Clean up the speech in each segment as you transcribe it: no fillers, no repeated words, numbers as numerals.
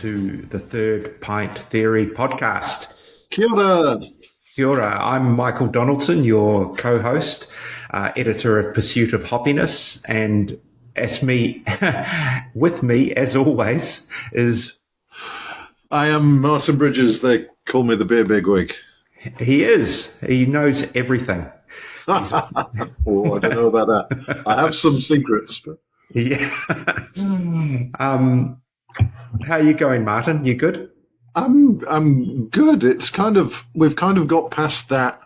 to the Third Pint Theory podcast. Kia ora. Kia ora. I'm Michael Donaldson, your co-host, editor of Pursuit of Hoppiness, and with me, as always, is... I am Martin Bridges. They call me the beer bigwig. He is. He knows everything. Oh, I don't know about that. I have some secrets. But... Yeah. How are you going, Martin? You good? I'm good. We've kind of got past that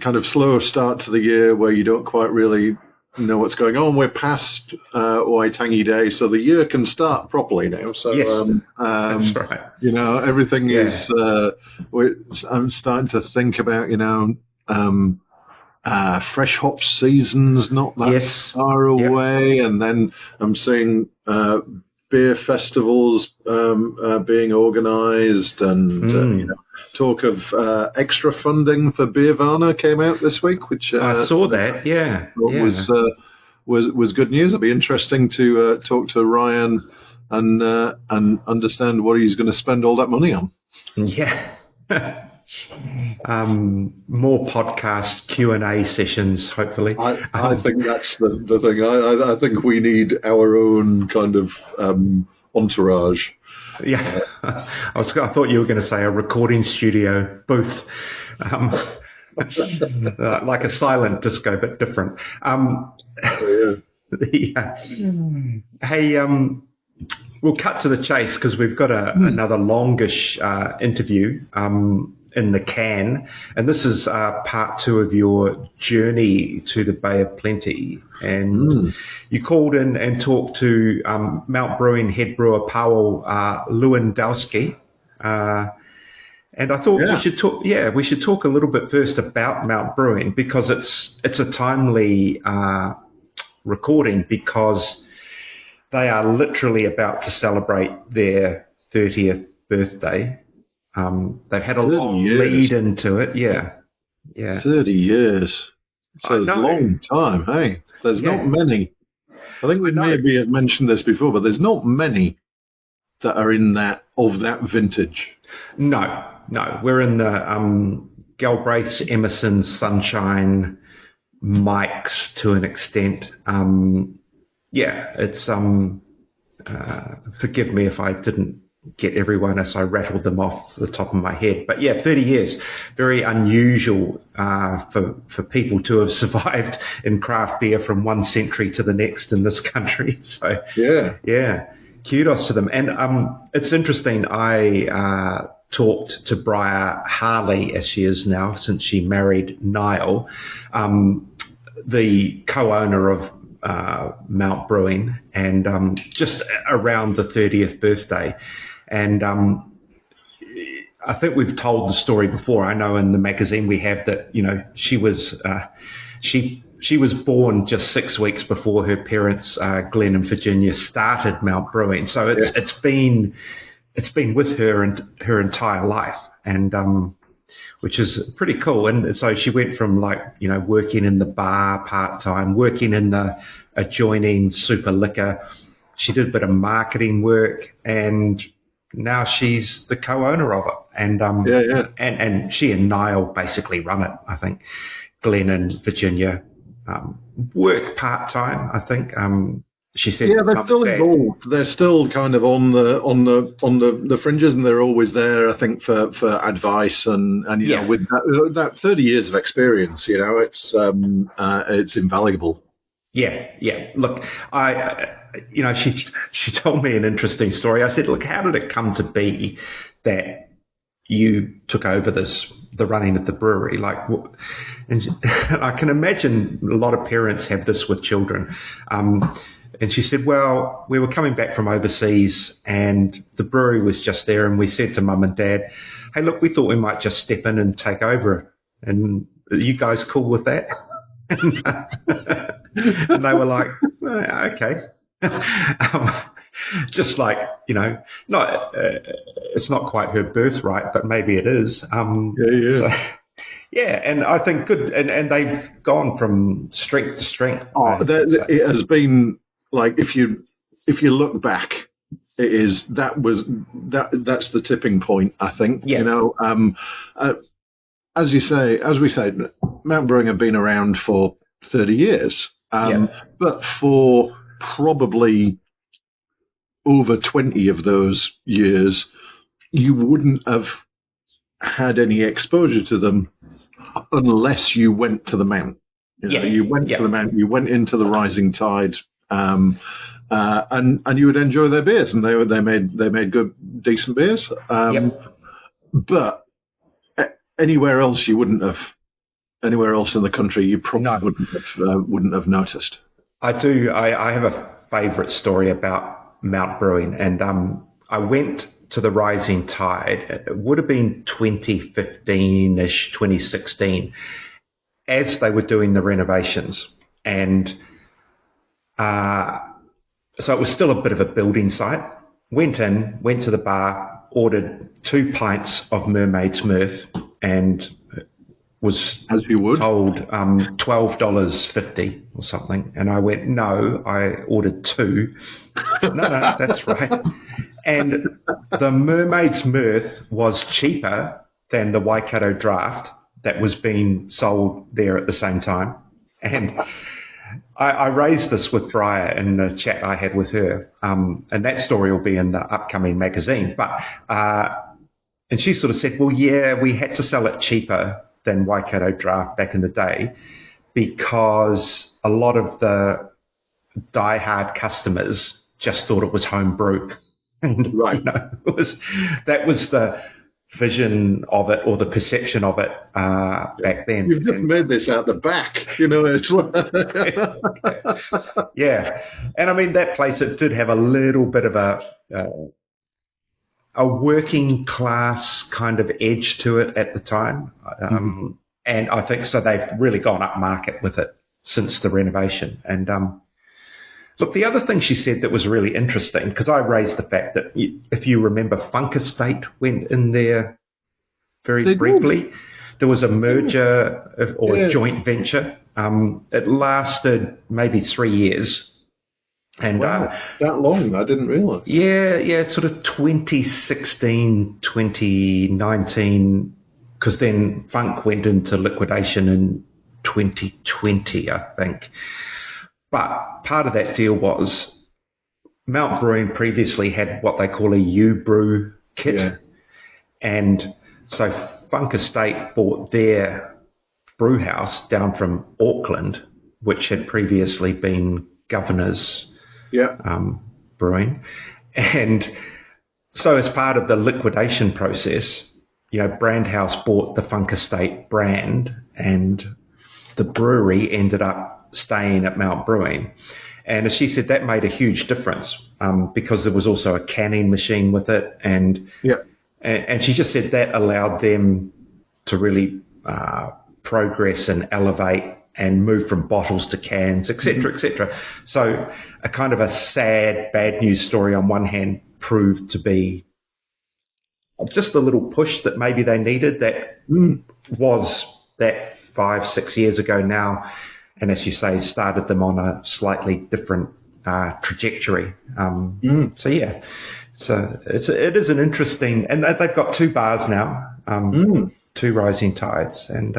kind of slower start to the year where you don't quite really know what's going on. We're past Waitangi Day, so the year can start properly now. So yes, that's right. You know, everything is. I'm starting to think about fresh hop seasons not that far away, and then I'm seeing beer festivals being organised, and talk of extra funding for Beervana came out this week, which I saw that. Was good news. It'll be interesting to talk to Ryan and understand what he's going to spend all that money on. Yeah. More podcast Q&A sessions, hopefully. I think that's the thing. I think we need our own kind of entourage. Yeah, I thought you were going to say a recording studio booth, like a silent disco, but different. Hey, we'll cut to the chase because we've got another longish interview in the can, and this is part 2 of your journey to the Bay of Plenty, and you called in and talked to Mount Brewing head brewer Pawel Lewandowski, and I thought we should talk a little bit first about Mount Brewing, because it's a timely recording, because they are literally about to celebrate their 30th birthday. They've had a long lead into it. Yeah. 30 years. It's a long time, hey? There's not many. I think we maybe have mentioned this before, but there's not many that are in that vintage. No. We're in the Galbraiths, Emerson, Sunshine, Mike's to an extent. It's forgive me if I didn't get everyone as I rattled them off the top of my head. But 30 years, very unusual for people to have survived in craft beer from one century to the next in this country. So kudos to them. And it's interesting, I talked to Briar Harley, as she is now, since she married Niall, the co-owner of Mount Brewing, and just around the 30th birthday. And I think we've told the story before. I know in the magazine we have that, she was she was born just 6 weeks before her parents, Glenn and Virginia, started Mount Brewing. So it's been with her and her entire life, and which is pretty cool. And so she went from working in the bar part-time, working in the adjoining super liquor. She did a bit of marketing work, and now she's the co-owner of it. And and she and Niall basically run it, I think. Glenn and Virginia work part-time, I think. She said, they're still involved. They're still kind of on the fringes, and they're always there, I think, for advice and with that 30 years of experience, it's invaluable. Yeah. Look, she told me an interesting story. I said, look, how did it come to be that you took over the running of the brewery? And I can imagine a lot of parents have this with children. And she said, well, we were coming back from overseas and the brewery was just there, and we said to Mum and Dad, hey, look, we thought we might just step in and take over. And are you guys cool with that? And they were like, okay. Just like, it's not quite her birthright, but maybe it is. So, and I think good. And they've gone from strength to strength. It has been... if you look back, that's the tipping point, I think. Yeah. You know, as we say, Mount Brewing have been around for 30 years, but for probably over 20 of those years, you wouldn't have had any exposure to them unless you went to the Mount. You went to the Mount, you went into the rising tide, and you would enjoy their beers, and they made good, decent beers. But anywhere else you wouldn't have. Anywhere else in the country, you probably wouldn't have noticed. I do. I have a favourite story about Mount Brewing, and I went to the Rising Tide. It would have been 2015-ish, 2016, as they were doing the renovations, and so it was still a bit of a building site. Went to the bar, ordered 2 pints of Mermaid's Mirth, and was as you would told $12.50 or something, and I went, no, I ordered 2. No, that's right. And the Mermaid's Mirth was cheaper than the Waikato Draft that was being sold there at the same time. And I raised this with Briar in the chat I had with her, and that story will be in the upcoming magazine. But and she sort of said, well, yeah, we had to sell it cheaper than Waikato Draft back in the day because a lot of the diehard customers just thought it was home brewed. And, right. That was the vision of it, or the perception of it back then. You've just made this out the back, it's yeah. And I mean, that place, it did have a little bit of a working class kind of edge to it at the time. And I think so they've really gone up market with it since the renovation. And look, the other thing she said that was really interesting, because I raised the fact that if you remember, Funk Estate went in there very briefly. There was a merger or a joint venture. It lasted maybe 3 years. And wow, that long? I didn't realise. Yeah, sort of 2016, 2019, because then Funk went into liquidation in 2020, I think. But part of that deal was Mount Brewing previously had what they call a U-Brew kit. Yeah. And so Funk Estate bought their brew house down from Auckland, which had previously been Governor's Brewing. And so as part of the liquidation process, Brand House bought the Funk Estate brand, and the brewery ended up staying at Mount Brewing. And as she said, that made a huge difference because there was also a canning machine with it. And she just said that allowed them to really progress and elevate and move from bottles to cans, etc., etc. So a kind of a sad, bad news story on one hand proved to be just a little push that maybe they needed that was that 5-6 years ago now. And as you say, started them on a slightly different trajectory. So yeah, it is an interesting, and they've got 2 bars now, 2 Rising Tides, and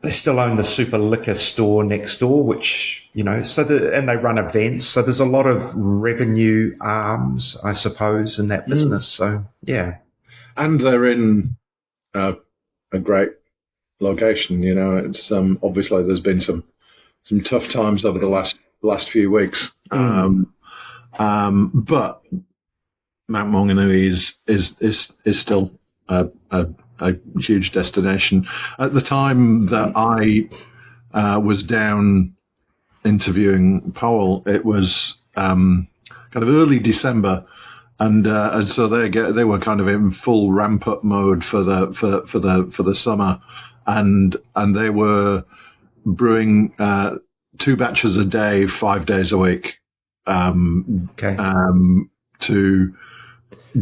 they still own the Super Liquor store next door, which and they run events. So there's a lot of revenue arms, I suppose, in that business. So yeah, and they're in a great location. It's obviously there's been some tough times over the last few weeks, but Mount Maunganui is still a huge destination. At the time that I was down interviewing Pawel, it was kind of early December. And so they were kind of in full ramp up mode for the summer, and they were brewing 2 batches a day, 5 days a week, to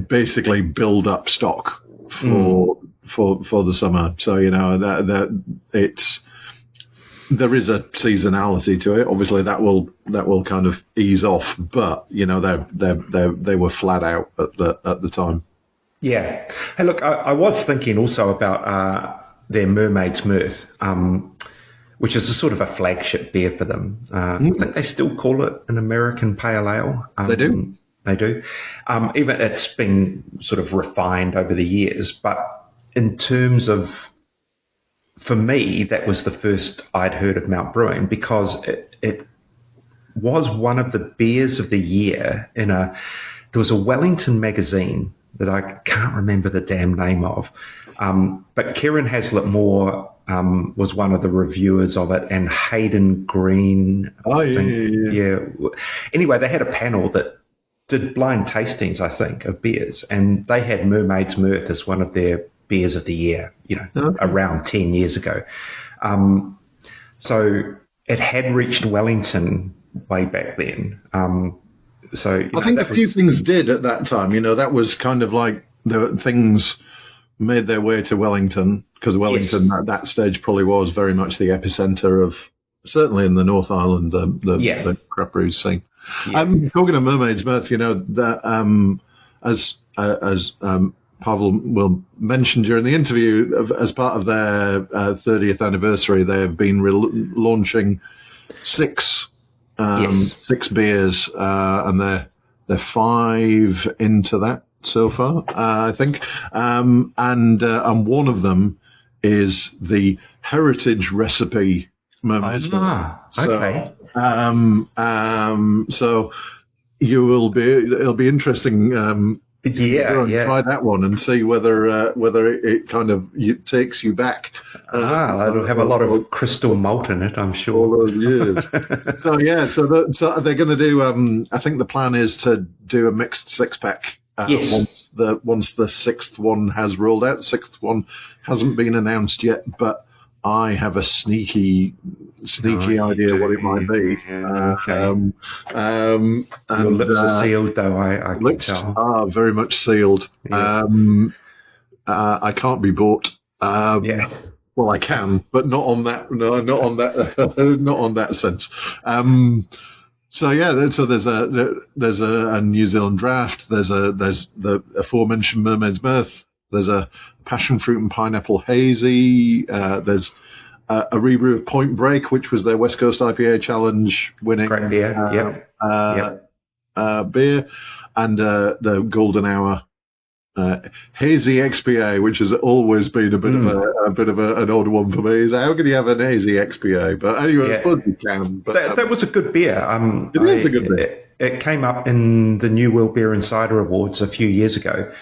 basically build up stock for the summer. So that it's there is a seasonality to it. Obviously, that will kind of ease off, but they were flat out at the time. Yeah. Hey, look, I was thinking also about their Mermaid's Mirth, which is a sort of a flagship beer for them. I think they still call it an American Pale Ale. They do. They do. Even it's been sort of refined over the years, but in terms of, for me, that was the first I'd heard of Mount Brewing, because it was one of the beers of the year there was a Wellington magazine that I can't remember the damn name of, but Kieran Haslett Moore was one of the reviewers of it, and Hayden Green. Oh, yeah. Anyway, they had a panel that did blind tastings, I think, of beers, and they had Mermaid's Mirth as one of their beers of the year, around 10 years ago. So it had reached Wellington way back then. So I think a few things did at that time. That was kind of like things made their way to Wellington, because Wellington at that stage probably was very much the epicenter of, certainly in the North Island, the craft brew scene. Yeah. Talking of Mermaid's Mirth, as Pawel will mention during the interview, as part of their 30th anniversary, they have been launching six beers, and they're 5 into that so far, I think, and one of them is the Heritage Recipe Mermaid's Mirth. Okay. So it'll be interesting. Try that one and see whether it kind of takes you back. It'll have a lot of crystal malt in it, I'm sure. All those years. So they're going to do. I think the plan is to do a mixed 6-pack. Once the 6th one has rolled out. The 6th one hasn't been announced yet, but I have a sneaky idea what it might be. Okay. Your lips are sealed, though. I can lips tell. are very much sealed. Yeah. I can't be bought. Well, I can, but not on that. No, not on that. Not on that sense. So there's a New Zealand draft. There's the aforementioned Mermaid's Mirth. There's a passion fruit and pineapple hazy. There's a rebrew of Point Break, which was their West Coast IPA Challenge winning. Great beer. Beer, and the Golden Hour hazy XPA, which has always been a bit of an odd one for me. So how can you have an hazy XPA? But anyway, I suppose you can. But that was a good beer. It is a good beer. It came up in the New World Beer Insider Awards a few years ago.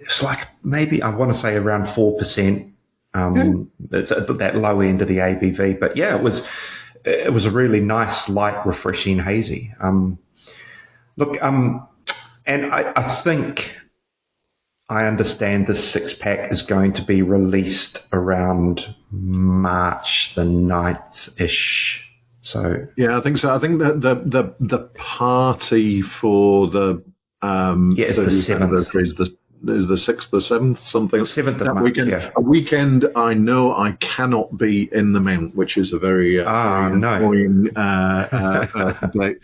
It's like maybe, I want to say, around 4%. It's at that low end of the ABV, but it was a really nice, light, refreshing hazy. And I think I understand this 6-pack is going to be released around March the 9th-ish. So I think so. I think that the party for the it's the 7th. Is the 6th, the 7th, something. 7th of that March, weekend. A weekend I know I cannot be in the Mount, which is a very annoying date.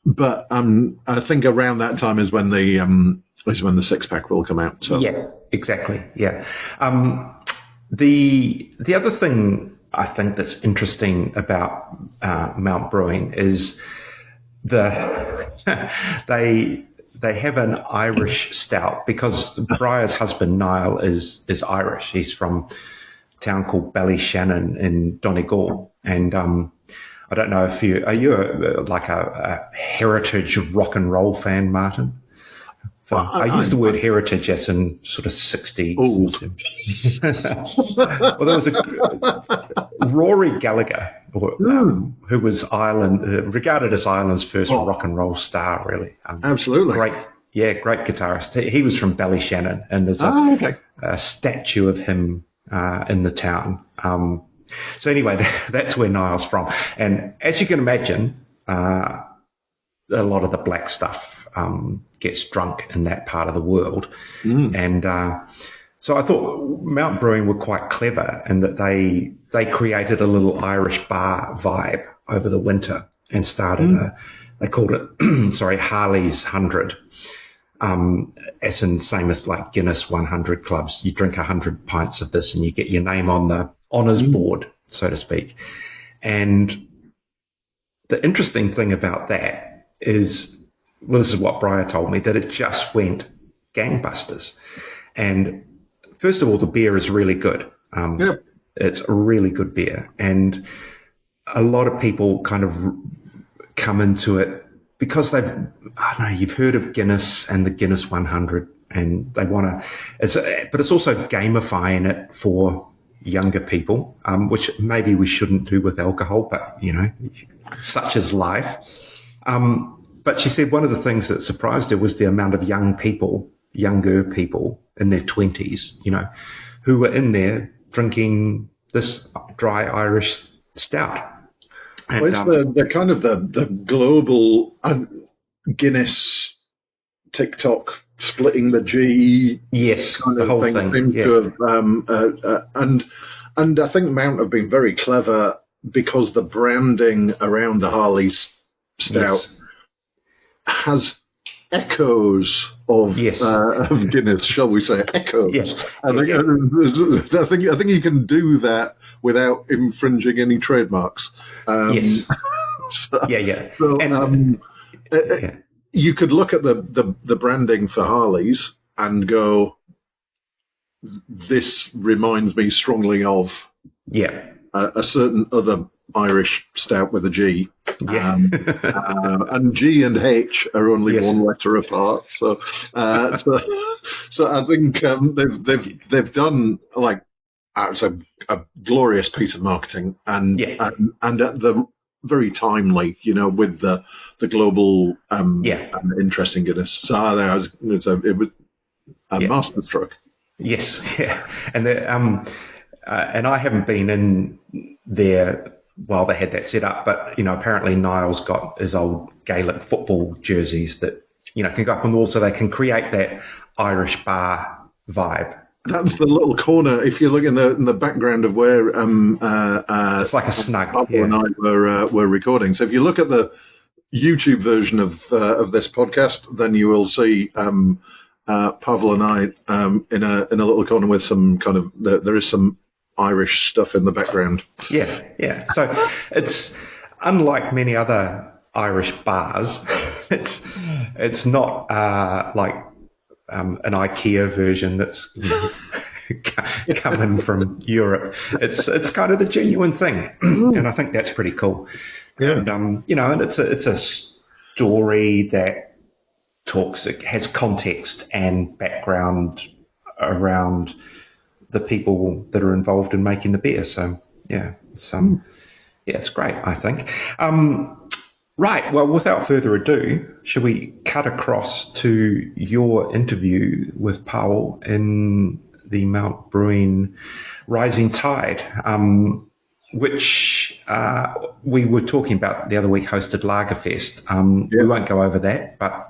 But I think around that time is when the 6-pack will come out. So. Yeah, exactly. Yeah. The other thing I think that's interesting about Mount Brewing is they have an Irish stout, because Briar's husband Niall is Irish. He's from a town called Ballyshannon in Donegal, and I don't know if are you a heritage rock and roll fan, Martin? I use the word heritage as in sort of 60s. Old. Well, there was Rory Gallagher, who was regarded as Ireland's first rock and roll star, really. Absolutely. Great guitarist. He was from Ballyshannon, and there's a statue of him in the town. So anyway, that's where Niall's from. And as you can imagine, a lot of the black stuff gets drunk in that part of the world. And So I thought Mount Brewing were quite clever in that they created a little Irish bar vibe over the winter and started they called it, Harley's 100. As in same as like Guinness 100 clubs. You drink 100 pints of this and you get your name on the honours board, so to speak. And the interesting thing about that is, well, this is what Briar told me, that it just went gangbusters. And first of all, the beer is really good. It's a really good beer. And a lot of people kind of come into it because you've heard of Guinness and the Guinness 100, and they want to, but it's also gamifying it for younger people, which maybe we shouldn't do with alcohol, but, such is life. But she said one of the things that surprised her was the amount of younger people in their 20s, who were in there drinking this dry Irish stout. And, well, it's the kind of the global Guinness TikTok splitting the G kind the of whole thing seems to have and I think Mount have been very clever because the branding around the Harley's stout has echoes of Guinness, shall we say, echoes. Yes. I think you can do that without infringing any trademarks. You could look at the branding for Harley's and go, this reminds me strongly of a certain other Irish stout with a G. And G and H are only one letter apart. So I think they've done like it's a glorious piece of marketing and at the very timely, with the global interest in Guinness. So it was a masterstroke. Yes, and and I haven't been in there while they had that set up, but apparently Niall's got his old Gaelic football jerseys that can go up on the wall, so they can create that Irish bar vibe. That's the little corner. If you look in the background of where it's like a snug. Pawel and I were recording. So if you look at the YouTube version of this podcast, then you will see Pawel and I in a little corner with some kind of there is some Irish stuff in the background. Yeah. So it's unlike many other Irish bars. It's not like an IKEA version that's coming from Europe. It's kind of the genuine thing, and I think that's pretty cool. Yeah. And and it's a story that it has context and background around the people that are involved in making the beer. So it's great, I think. Right, well, without further ado, should we cut across to your interview with Pawel in the Mount Brewing Rising Tide, which we were talking about the other week, hosted Lagerfest. We won't go over that, but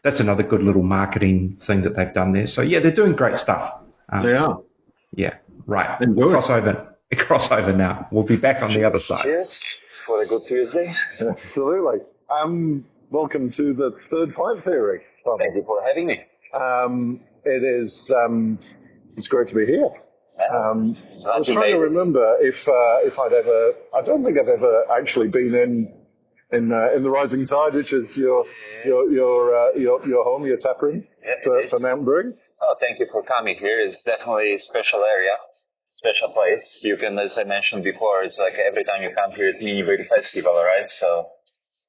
that's another good little marketing thing that they've done there. So, they're doing great stuff. They are. Yeah, right. Crossover now. We'll be back on the other side. Cheers for a good Tuesday. Absolutely. Welcome to the Third Pint Theory. Thank you for having me. It is. It's great to be here. I was trying to remember if I'd ever. I don't think I've ever actually been in the Rising Tide, which is your home, your tap room for Mount Brewing. Oh, thank you for coming here. It's definitely a special area, special place. You can, as I mentioned before, it's like every time you come here, it's mini beer festival, right? So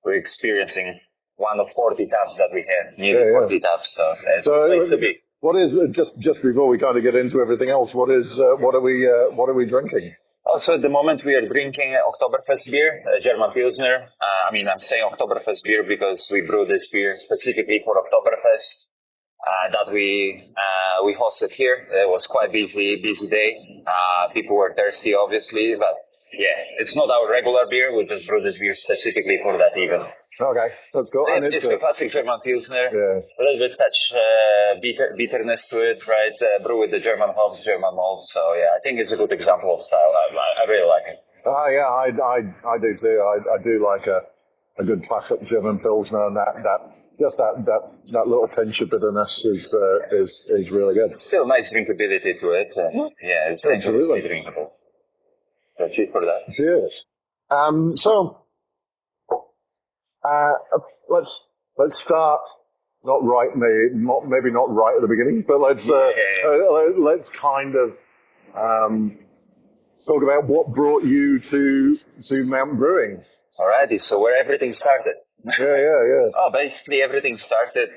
we're experiencing one of 40 taps that we have, nearly 40 taps. So it's a place to be. What is just before we kind of get into everything else? What are we drinking? Also, at the moment we are drinking Oktoberfest beer, German Pilsner. I'm saying Oktoberfest beer because we brew this beer specifically for Oktoberfest. That we hosted here. It was quite busy day. People were thirsty, obviously, but it's not our regular beer. We just brew this beer specifically for that event. Okay, that's cool. And it's a classic German Pilsner. Yeah. A little bit touch bitterness to it, right? Brew with the German hops, German malts. So yeah, I think it's a good example of style. I really like it. Yeah, I do too. I do like a good classic German Pilsner, and that little pinch of bitterness is really good. Still nice drinkability to it. Yeah, it's absolutely drinkable. So cheers for that. Cheers. So let's start. Maybe not right at the beginning, but let's kind of talk about what brought you to Mount Brewing. Alrighty, so where everything started. Yeah. Oh, basically everything started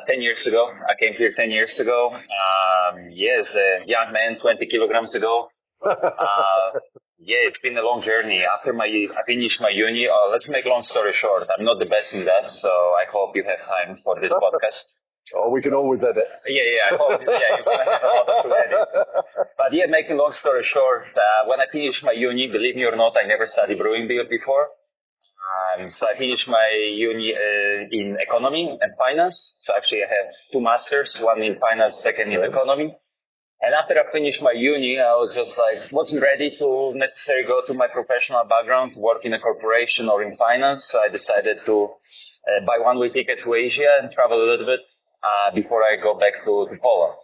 10 years ago. I came here 10 years ago. As a young man, 20 kilograms ago. It's been a long journey. After I finished my uni, let's make a long story short. I'm not the best in that, so I hope you have time for this podcast. Oh, we can always edit. I hope. You're gonna have a lot to edit. But making a long story short, when I finished my uni, believe me or not, I never studied brewing before. So I finished my uni in economy and finance. So actually I have 2 masters, one in finance, second in economy. And after I finished my uni, I was just wasn't ready to necessarily go to my professional background, to work in a corporation or in finance. So I decided to buy one-way ticket to Asia and travel a little bit before I go back to Poland.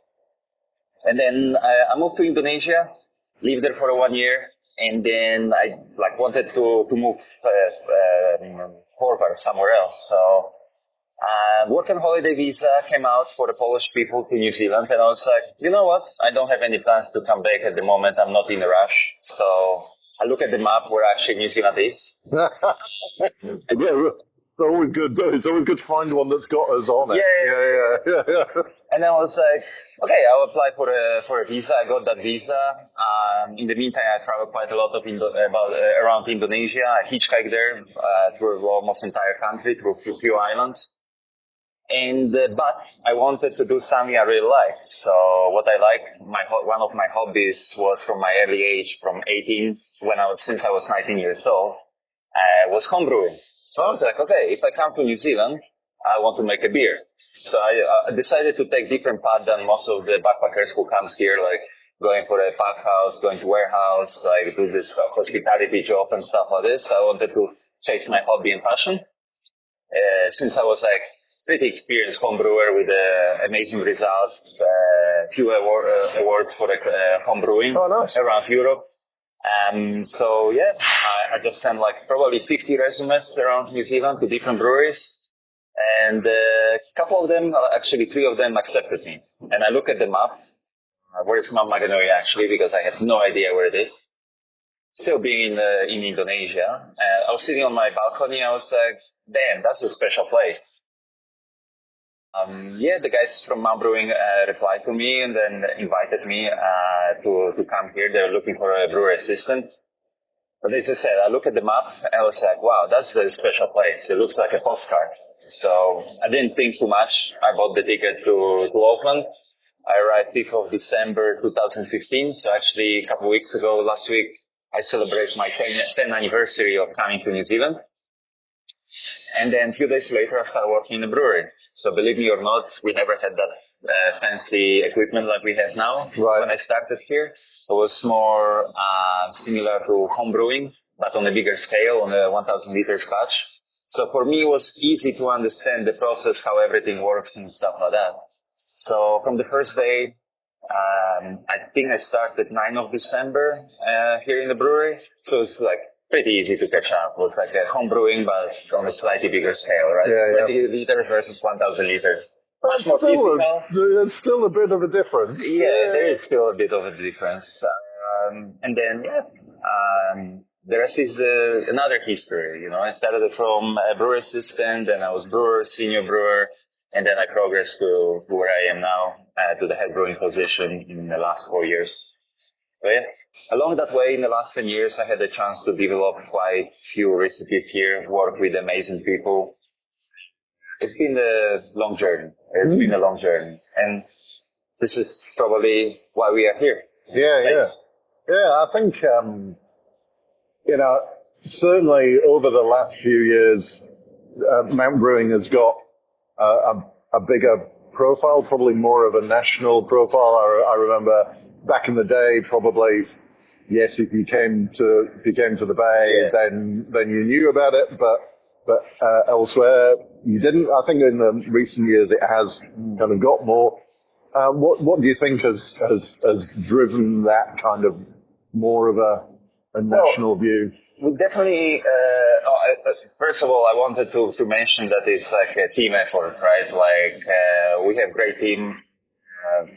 And then I moved to Indonesia, lived there for 1 year, and then I wanted to move forward somewhere else. So work and holiday visa came out for the Polish people to New Zealand, and I was like, you know what? I don't have any plans to come back at the moment. I'm not in a rush. So I look at the map where actually New Zealand is. It's always good. It's always good to find one that's got us on it. Yeah. And then I was like, okay, I'll apply for a visa. I got that visa. In the meantime, I traveled quite a lot around Indonesia. I hitchhiked there through almost entire country, through a few islands. And but I wanted to do something I really liked. So what I liked, one of my hobbies was from my early age, from 18, since I was 19 years old, was homebrewing. So I was like, okay, if I come to New Zealand, I want to make a beer. So I decided to take different path than most of the backpackers who comes here, going for a pack house, going to warehouse, do this hospitality job and stuff like this. I wanted to chase my hobby and passion. Since I was pretty experienced home brewer with amazing results, few awards for home brewing around Europe. I just sent probably 50 resumes around New Zealand to different breweries. And a couple of them, actually 3 of them accepted me. And I look at the map. Where's Mount Maganui actually? Because I have no idea where it is. Still being in Indonesia. I was sitting on my balcony. I was like, damn, that's a special place. The guys from Mount Brewing replied to me and then invited me to come here. They were looking for a brewer assistant. But as I said, I look at the map and I was like, wow, that's a special place. It looks like a postcard. So I didn't think too much. I bought the ticket to Auckland. I arrived 5th of December 2015. So actually a couple of weeks ago, last week, I celebrated my 10th anniversary of coming to New Zealand. And then a few days later, I started working in a brewery. So believe me or not, we never had that fancy equipment like we have now. Right. When I started here, it was more similar to home brewing, but on a bigger scale, on a 1,000 liters batch. So for me, it was easy to understand the process, how everything works and stuff like that. So from the first day, I think I started 9th of December here in the brewery. So it's pretty easy to catch up. It was like a home brewing, but on a slightly bigger scale, right? Yeah. 20 liters versus 1,000 liters. That's still a bit of a difference. Yeah, there is still a bit of a difference. And then, the rest is another history. I started from a brewer assistant, and I was brewer, senior brewer, and then I progressed to where I am now, to the head brewing position in the last 4 years. So along that way, in the last 10 years, I had the chance to develop quite few recipes here, work with amazing people. It's been a long journey. And this is probably why we are here. Yeah, I think, certainly over the last few years, Mount Brewing has got a bigger profile, probably more of a national profile. I remember back in the day, probably, yes, if you came to the Bay, then you knew about it, but elsewhere you didn't. I think in the recent years it has kind of got more. What do you think has driven that kind of more of a national view? We definitely, first of all, I wanted to mention that it's like a team effort, right? Like, we have a great team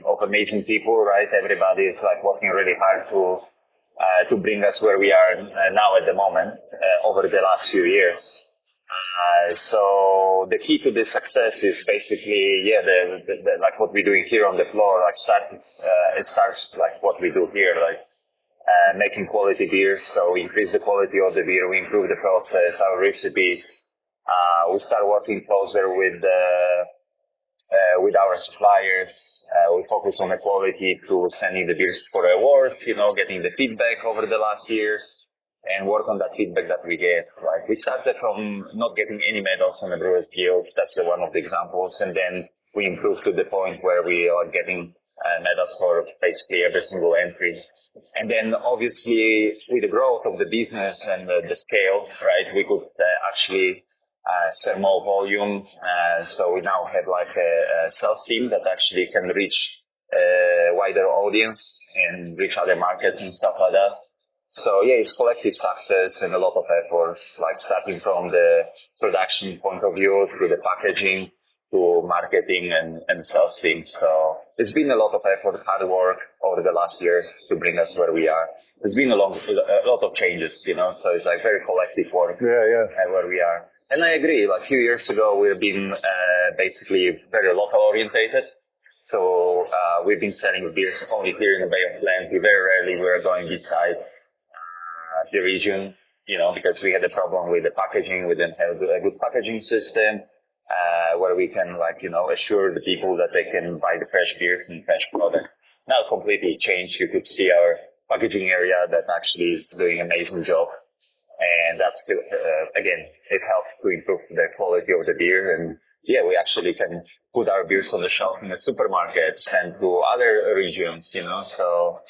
of amazing people, right? Everybody is like working really hard to bring us where we are now at the moment, over the last few years. So the key to this success is basically, the like what we're doing here on the floor, like it starts like what we do here, like, making quality beers. So we increase the quality of the beer, we improve the process, our recipes. We start working closer with our suppliers. We focus on the quality through sending the beers for awards, getting the feedback over the last years, and work on that feedback that we get. Like, we started from not getting any medals on the Brewers Guild. That's one of the examples. And then we improved to the point where we are getting medals for basically every single entry. And then obviously with the growth of the business and the scale, right, we could actually sell more volume. So we now have like a sales team that actually can reach a wider audience and reach other markets and stuff like that. So yeah, it's collective success and a lot of effort, like starting from the production point of view through the packaging to marketing and sales teams. So it's been a lot of effort, hard work over the last years to bring us where we are. There's been a lot of changes, so it's like very collective work where we are. And I agree, like a few years ago, we've been basically very local orientated. So we've been selling beers only here in the Bay of Plenty. Very rarely we're going beside the region, because we had a problem with the packaging. We didn't have a good packaging system where we can, assure the people that they can buy the fresh beers and fresh product. Now completely changed. You could see our packaging area that actually is doing an amazing job. And that's, again, it helps to improve the quality of the beer. And yeah, we actually can put our beers on the shelf in the supermarkets and to other regions, so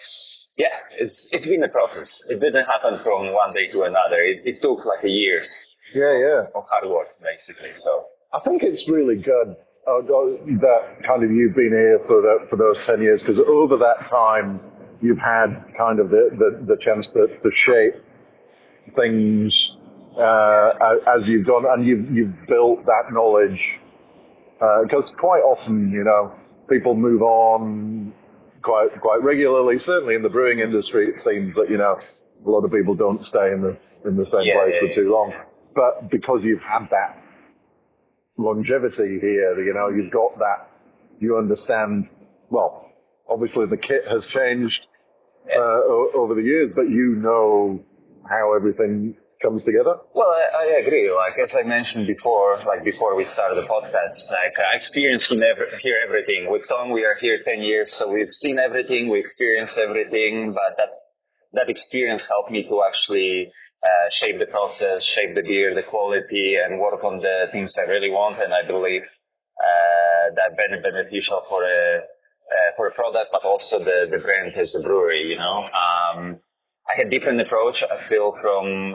yeah, it's been a process. It didn't happen from one day to another. It took like years of hard work, basically. So I think it's really good that kind of you've been here for those 10 years, because over that time you've had kind of the chance to shape things as you've gone, and you've built that knowledge. Because quite often, people move on quite regularly. Certainly in the brewing industry, it seems that a lot of people don't stay in the same place for too long. But because you've had that longevity here, you've got that. You understand. Well, obviously the kit has changed over the years, but how everything comes together? Well, I agree. Like, as I mentioned before, before we started the podcast, I experienced here everything. With Tom, we are here 10 years, so we've seen everything, we experienced everything, but that experience helped me to actually shape the process, shape the beer, the quality, and work on the things I really want, and I believe that beneficial for a product, but also the brand as a brewery, I had different approach, I feel, from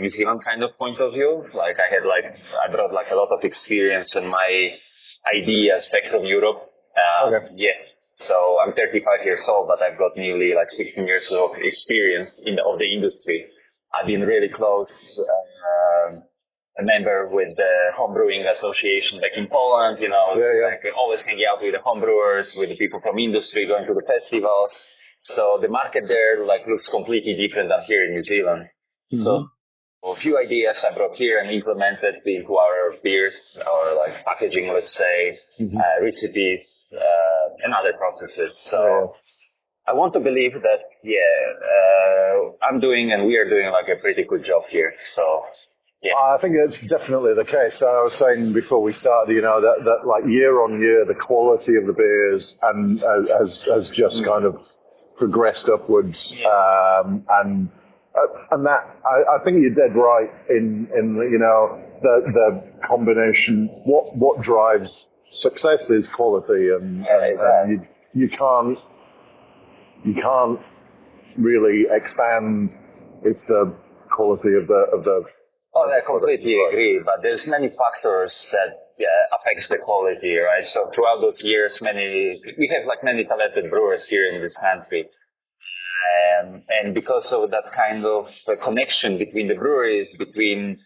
New Zealand kind of point of view. I brought a lot of experience and my ideas back from Europe. Yeah. So I'm 35 years old, but I've got nearly 16 years of experience of the industry. I've been really close, a member with the Home Brewing Association back in Poland, always hanging out with the home brewers, with the people from industry, going to the festivals. So the market there looks completely different than here in New Zealand. Mm-hmm. So a few ideas I brought here and implemented into our beers, our packaging, let's say, recipes, and other processes. So I want to believe that, I'm doing and we are doing a pretty good job here. So yeah. I think it's definitely the case. I was saying before we started, that year on year, the quality of the beers and has just kind of progressed upwards, and that I think you're dead right in the combination. What drives success is quality, and you can't really expand if the quality of the. Oh, I completely agree. But there's many factors that affects the quality, right? So throughout those years, we have like many talented brewers here in this country. And because of that kind of connection between the breweries, between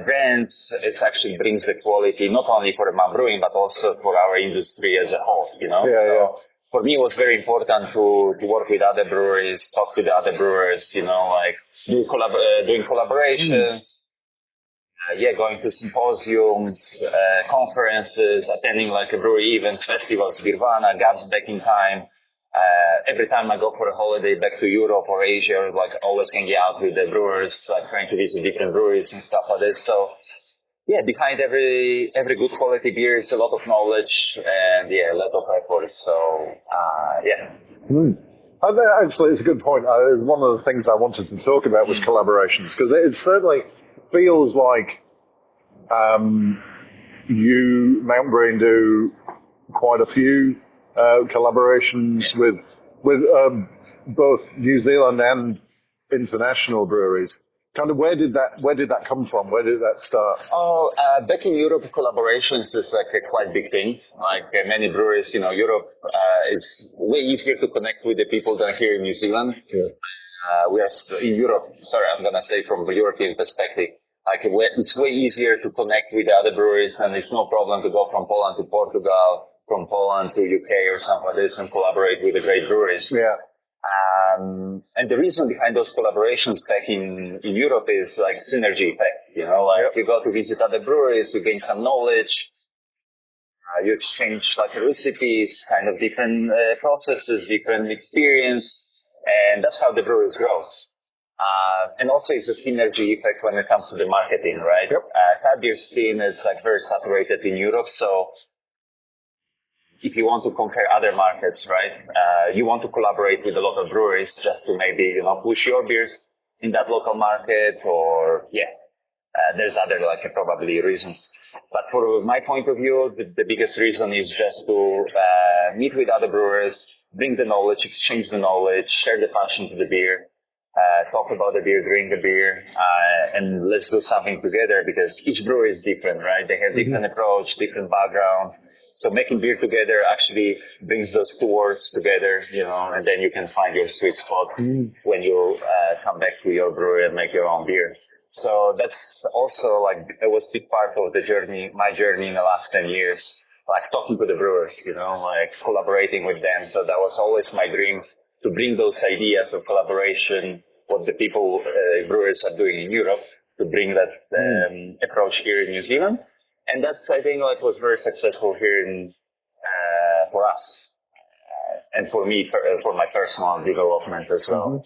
brands, it actually brings the quality not only for Mount Brewing but also for our industry as a whole. For me, it was very important to work with other breweries, talk to the other brewers. Like doing collaborations. Going to symposiums, conferences, attending like brewery events, festivals, Birvana, Gaps back in time. Every time I go for a holiday back to Europe or Asia, like always hanging out with the brewers, like trying to visit different breweries and stuff like this. So, behind every good quality beer is a lot of knowledge and a lot of effort. So, Actually, it's a good point. One of the things I wanted to talk about was collaborations, because it certainly feels like Mount Brewing do quite a few collaborations with both New Zealand and international breweries. Kind of, where did that come from? Where did that start? Back in Europe, collaborations is like a quite big thing. Like many breweries, Europe is way easier to connect with the people than here in New Zealand. Yeah. We are in Europe. Sorry, I'm gonna say from a European perspective, like it's way easier to connect with the other breweries, and it's no problem to go from Poland to Portugal, from Poland to UK or something like this, and collaborate with the great breweries. Yeah. And the reason behind those collaborations back in Europe is like synergy effect. You go to visit other breweries, you gain some knowledge, you exchange like recipes, kind of different processes, different experience, and that's how the breweries grows. And also it's a synergy effect when it comes to the marketing, right? Yep. Craft beer scene is like very saturated in Europe, so if you want to conquer other markets, right, you want to collaborate with a lot of breweries just to maybe, push your beers in that local market, or, there's other, probably reasons. But for my point of view, the biggest reason is just to meet with other brewers, bring the knowledge, exchange the knowledge, share the passion to the beer, talk about the beer, drink the beer, and let's do something together, because each brewery is different, right? They have different approach, different background. So making beer together actually brings those two worlds together, and then you can find your sweet spot when you come back to your brewery and make your own beer. So that's also it was a big part of the journey, my journey in the last 10 years, talking to the brewers, collaborating with them. So that was always my dream, to bring those ideas of collaboration, what the people, brewers are doing in Europe, to bring that approach here in New Zealand. And that's, I think, was very successful here for us, and for me, for my personal development as well.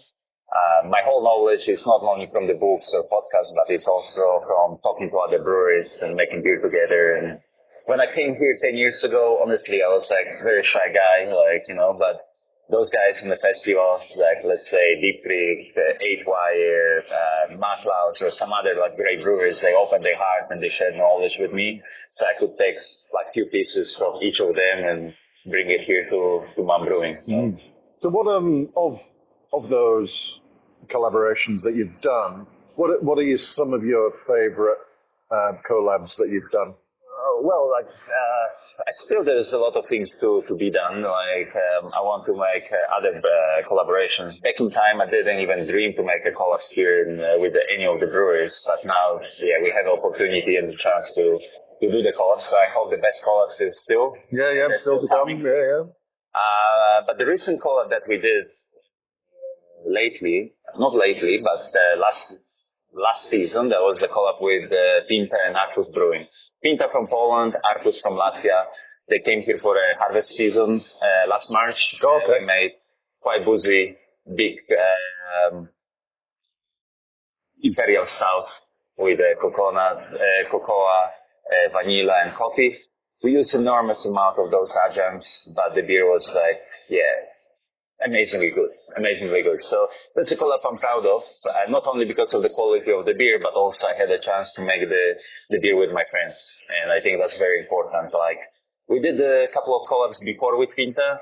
My whole knowledge is not only from the books or podcasts, but it's also from talking to other breweries and making beer together. And when I came here 10 years ago, honestly, I was a very shy guy, but those guys in the festivals, let's say Deep Creek, 8Wire, MacLeod's, or some other great breweries, they opened their heart and they shared knowledge with me, so I could take few pieces from each of them and bring it here to Mount Brewing. So what of those collaborations that you've done, what are some of your favorite collabs that you've done? Still there's a lot of things to be done. I want to make other collaborations. Back in time, I didn't even dream to make a collab here with any of the breweries, but now, we have the opportunity and the chance to do the collabs. So I hope the best collabs is still still to come. But the recent collab that we did not lately, but last season, there was a collab with Pinta and Arcus Brewing. Pinta from Poland, Arcus from Latvia. They came here for a harvest season last March. They made quite boozy, big imperial stout with cocoa, vanilla, and coffee. We used enormous amount of those adjuncts, but the beer was amazingly good. So that's a collab I'm proud of, not only because of the quality of the beer, but also I had a chance to make the beer with my friends. And I think that's very important. Like, we did a couple of collabs before with Pinta.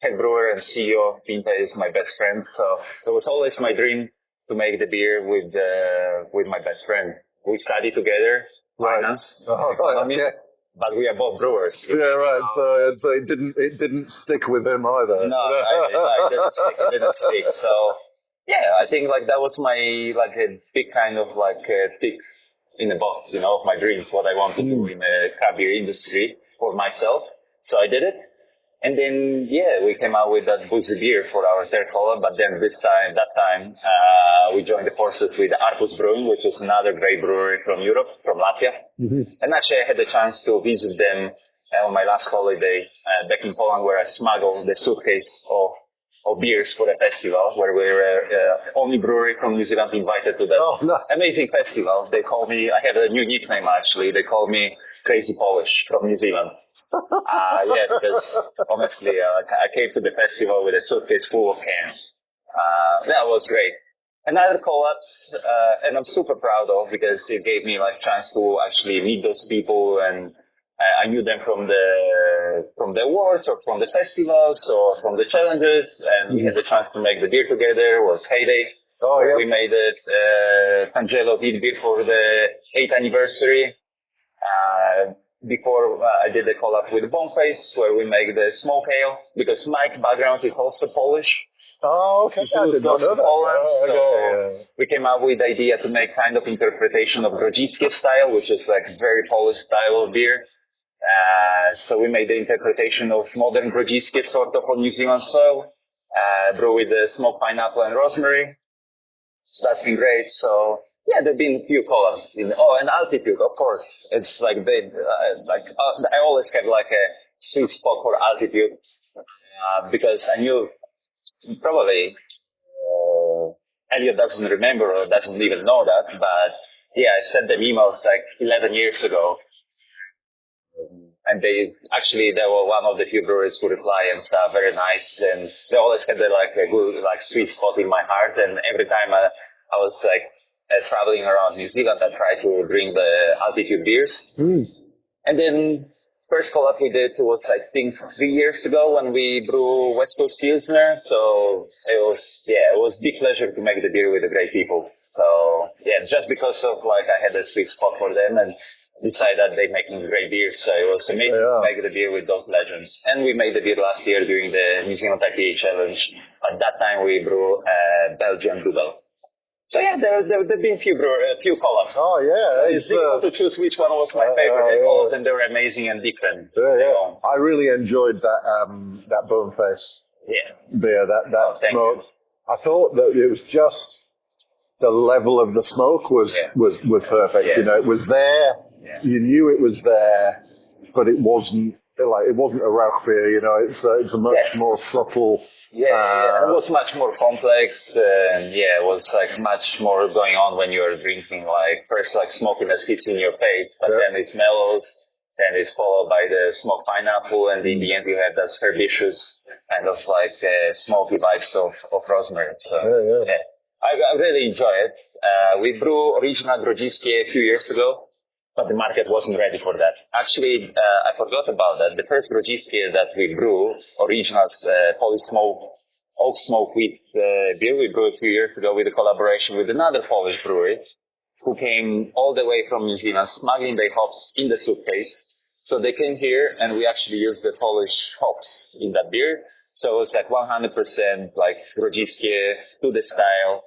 Head brewer and CEO of Pinta is my best friend. So it was always my dream to make the beer with my best friend. We studied together, finance, economy. Okay. But we are both brewers. Yeah, right. So it didn't stick with him either. No, I didn't stick. So yeah, I think like that was my like a big kind of like tick in the box, you know, of my dreams, what I want to do in the craft beer industry for myself. So I did it. And then, yeah, we came out with that boozy beer for our third collab. But then that time, we joined the forces with Pawel Brewing, which is another great brewery from Europe, from Latvia. Mm-hmm. And actually, I had the chance to visit them on my last holiday back in Poland, where I smuggled the suitcase of beers for a festival, where we were only brewery from New Zealand invited to that amazing festival. They call me, I have a new nickname actually, they call me Crazy Polish from New Zealand. Yeah, because honestly, I came to the festival with a suitcase full of cans. That was great. Another collabs, and I'm super proud of, because it gave me like chance to actually meet those people, and I knew them from the awards or from the festivals or from the challenges, and we had the chance to make the beer together. It was Heyday. Oh, yeah. We made it Tangelo did beer for the 8th anniversary. Before I did the collab with Boneface, where we make the smoke ale, because my background is also Polish. Oh, okay. So we came up with the idea to make kind of interpretation of Grodziskie style, which is like very Polish style of beer. So we made the interpretation of modern Grodziskie sort of on New Zealand soil, brew with the smoked pineapple and rosemary. So that's been great. So yeah, there've been a few collabs and altitude, of course. It's like I always have like a sweet spot for altitude, because I knew probably Elliot doesn't remember or doesn't even know that, but yeah, I sent them emails like 11 years ago. And they were one of the few breweries who reply and stuff, very nice, and they always had a good, sweet spot in my heart. And every time I was traveling around New Zealand, I tried to bring the altitude beers. And then first collab we did was, I think, 3 years ago when we brew West Coast Pilsner. So it was big pleasure to make the beer with the great people. So yeah, just because of I had a sweet spot for them and decided that they're making great beer. So it was amazing to make the beer with those legends. And we made the beer last year during the New Zealand IPA Challenge. At that time we brew Belgian Double. So yeah, there've been a few collabs. Oh yeah, so it's difficult to choose which one was my favorite. All of them, they were amazing and different. Yeah. I really enjoyed that Boneface beer. That smoke. I thought that it was just the level of the smoke was perfect. Yeah. You know, it was there. Yeah. You knew it was there, but it wasn't a Rauch beer. You know, it's a much more subtle. It was much more complex, and it was much more going on when you were drinking. First, smokiness hits in your face, but then it mellows, then it's followed by the smoked pineapple, and in the end you have those herbaceous kind of smoky vibes of rosemary. So I really enjoy it. We brew original Grodziskie a few years ago, but the market wasn't ready for that. Actually, I forgot about that. The first Grodziskie that we brew, original Polish oak smoke wheat beer, we brewed a few years ago with a collaboration with another Polish brewery who came all the way from New Zealand, smuggling their hops in the suitcase. So they came here, and we actually used the Polish hops in that beer. So it was 100% Grodziskie to the style.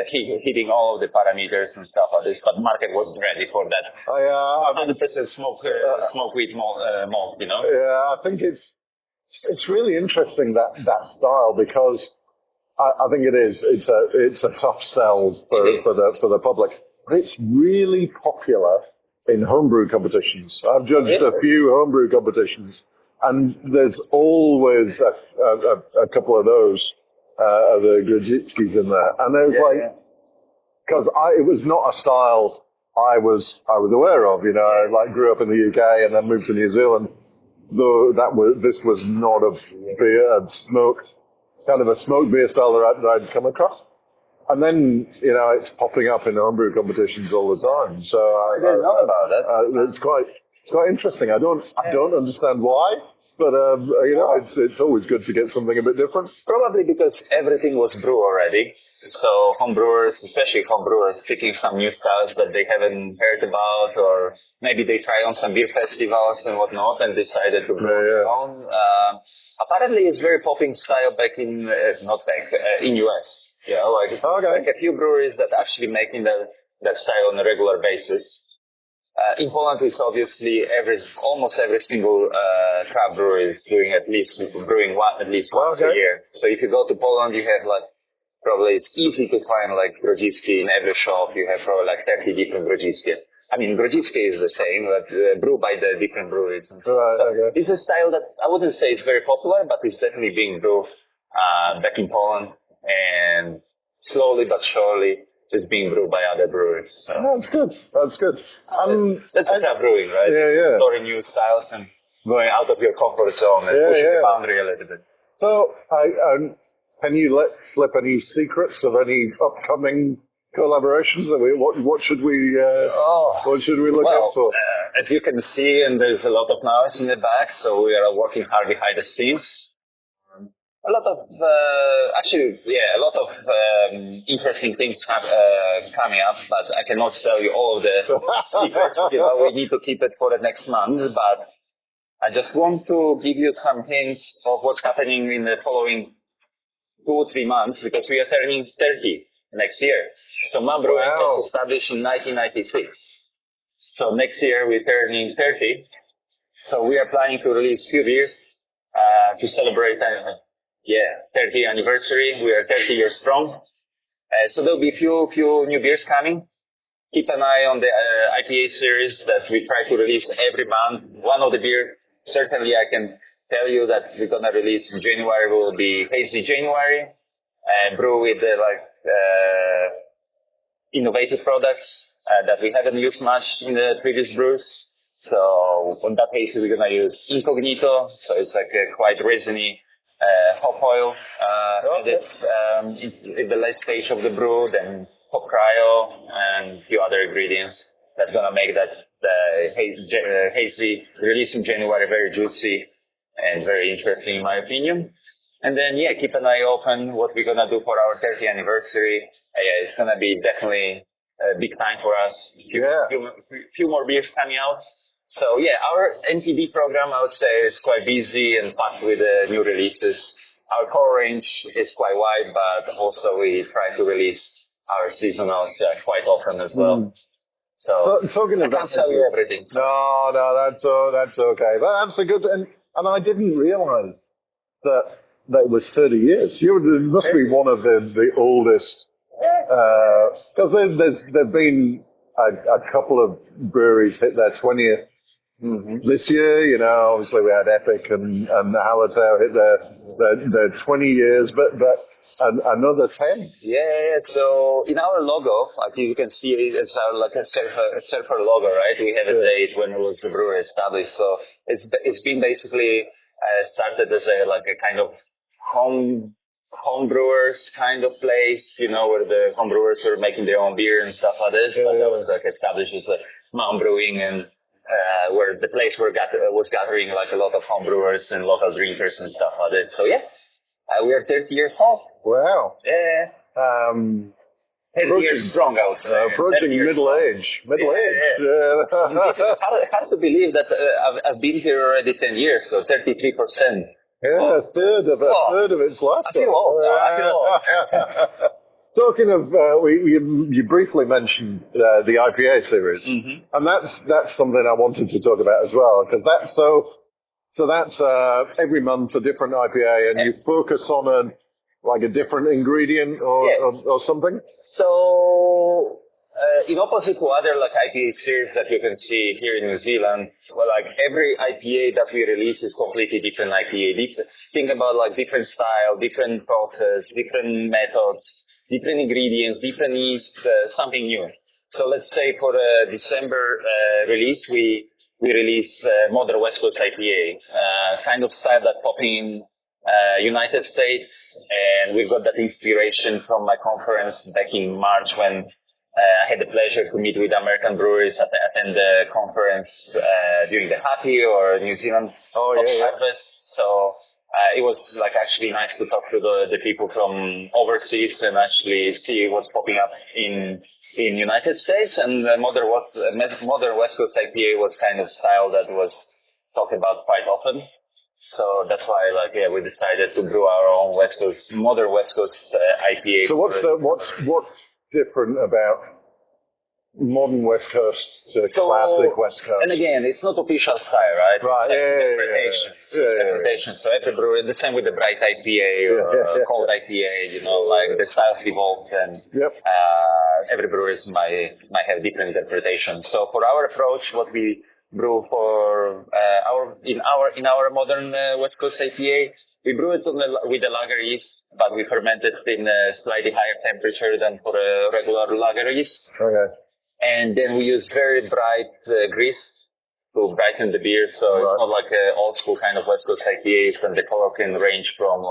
Hitting all of the parameters and stuff like this, but the market wasn't ready for that. 100% smoke wheat malt, you know? Yeah, I think it's really interesting that style, because I think it is. It's a tough sell for the public, but it's really popular in homebrew competitions. I've judged a few homebrew competitions, and there's always a couple of those. The Grodziscies in there, and it was because it was not a style I was aware of. You know, I grew up in the UK and then moved to New Zealand, though this was not a beer, a smoked beer style that I'd come across. And then, it's popping up in homebrew competitions all the time. So I didn't know about it. It's quite interesting. I don't understand why, but it's always good to get something a bit different. Probably because everything was brewed already. So homebrewers, especially homebrewers, seeking some new styles that they haven't heard about, or maybe they try on some beer festivals and whatnot and decided to brew their own. Apparently, it's very popping style back in in US. It's like a few breweries that actually making that style on a regular basis. In Poland, it's obviously almost every single craft brewery is doing at least once a year. So if you go to Poland, you have probably it's easy to find Grodziskie in every shop. You have probably 30 different Grodziskie. I mean, Grodziskie is the same, but brewed by the different breweries. And so it's a style that I wouldn't say it's very popular, but it's definitely being brewed back in Poland, and slowly but surely it's being brewed by other breweries. So. That's good. That's a craft brewing, right? Yeah. Exploring new styles and going out of your comfort zone and pushing the boundary a little bit. So, can you let slip any secrets of any upcoming collaborations? I mean, what should we look out for? As you can see, and there's a lot of noise in the back, so we are working hard behind the scenes. A lot of interesting things coming up, but I cannot tell you all the secrets. We need to keep it for the next month. But I just want to give you some hints of what's happening in the following 2 or 3 months, because we are turning 30 next year. So Mount Brewing was established in 1996. So next year we're turning 30. So we are planning to release few beers to celebrate 30th anniversary. We are 30 years strong. So there'll be few new beers coming. Keep an eye on the IPA series that we try to release every month. One of the beer, certainly I can tell you that we're going to release in January will be Hazy January, brew with innovative products that we haven't used much in the previous brews. So on that hazy we're going to use Incognito, so it's like a quite resiny hop oil in the late stage of the brew, then hop cryo and a few other ingredients that's going to make the hazy release in January very juicy and very interesting in my opinion. And then keep an eye open what we're going to do for our 30th anniversary. It's going to be definitely a big time for us. Few more beers coming out. So our NPD program, I would say, is quite busy and packed with new releases. Our core range is quite wide, but also we try to release our seasonals quite often as well. So talking I about can't tell you everything. So. No, that's okay. That's a good, and I didn't realize that it was 30 years. You must be one of the oldest, because there've been a couple of breweries hit their 20th. This year, obviously we had Epic and Hallertau hit their 20 years, but another 10. So in our logo, like you can see, it's a surfer logo, right? We have a date when it was the brewery established. So it's been basically started as a kind of home brewers kind of place, where the home brewers are making their own beer and stuff like this. But that was established as a Mount Brewing, and where the place was gathering a lot of home brewers and local drinkers and stuff like this. So we are 30 years old. Wow. 30 years strong, I would say. Approaching middle age. Hard to believe that I've been here already 10 years, so 33%. A third of its life. I feel old. Talking of, you briefly mentioned the IPA series, and that's something I wanted to talk about as well, because that's every month a different IPA, and you focus on a different ingredient or something. So in opposite to other IPA series that you can see here in New Zealand, every IPA that we release is completely different IPA. Think about different style, different process, different methods, different ingredients, different yeast, something new. So let's say for the December release, we we released Modern West Coast IPA, kind of style that popping in United States, and we've got that inspiration from my conference back in March when I had the pleasure to meet with American breweries attend the conference during the Happy or New Zealand Harvest. So it was like actually nice to talk to the people from overseas and actually see what's popping up in United States. And Modern West Coast IPA was kind of style that was talked about quite often. So that's why, we decided to brew our own Modern West Coast IPA. So what's different about modern West Coast to classic West Coast? And again, it's not official style, right? Right. Interpretation. So every brewery, the same with the bright IPA or cold IPA, the styles evolved, and every brewery might have different interpretations. So for our approach, what we brew for in our modern West Coast IPA, we brew it with a lager yeast, but we ferment it in a slightly higher temperature than for a regular lager yeast. Okay. And then we use very bright grist to brighten the beer, so it's not like an old school kind of West Coast IPAs, and the color can range from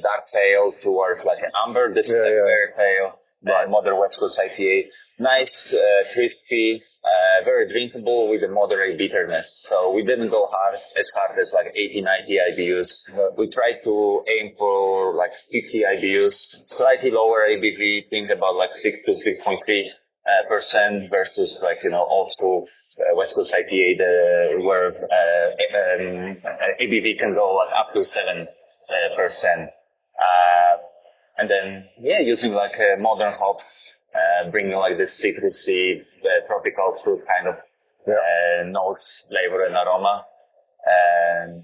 dark pale towards like an amber. This is very pale. Modern West Coast IPA. Nice, crispy, very drinkable with a moderate bitterness. So we didn't go as hard as 80, 90 IBUs. We tried to aim for 50 IBUs, slightly lower ABV, think about 6 to 6.3% versus old school West Coast IPA where ABV can go up to 7%. And then, using modern hops, bringing this citrusy, tropical fruit kind of notes, flavor, and aroma.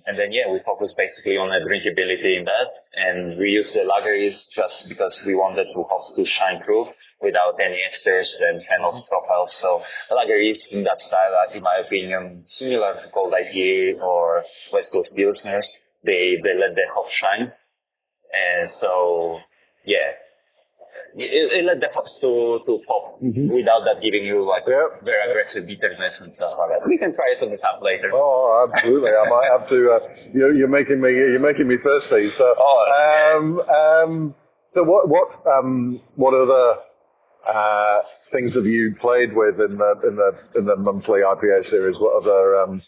And then, we focus basically on the drinkability in that. And we use the lager yeast just because we wanted the hops to shine through without any esters and phenol profiles. So lager yeast in that style, in my opinion, similar to cold IPA or West Coast Pilsners, they let the hops shine. And so, it let the hops to pop without that giving you very aggressive bitterness and stuff like that. We can try it on the tap later. Oh, absolutely! I might have to. You're making me thirsty. So, so what other things have you played with in the monthly IPA series? What other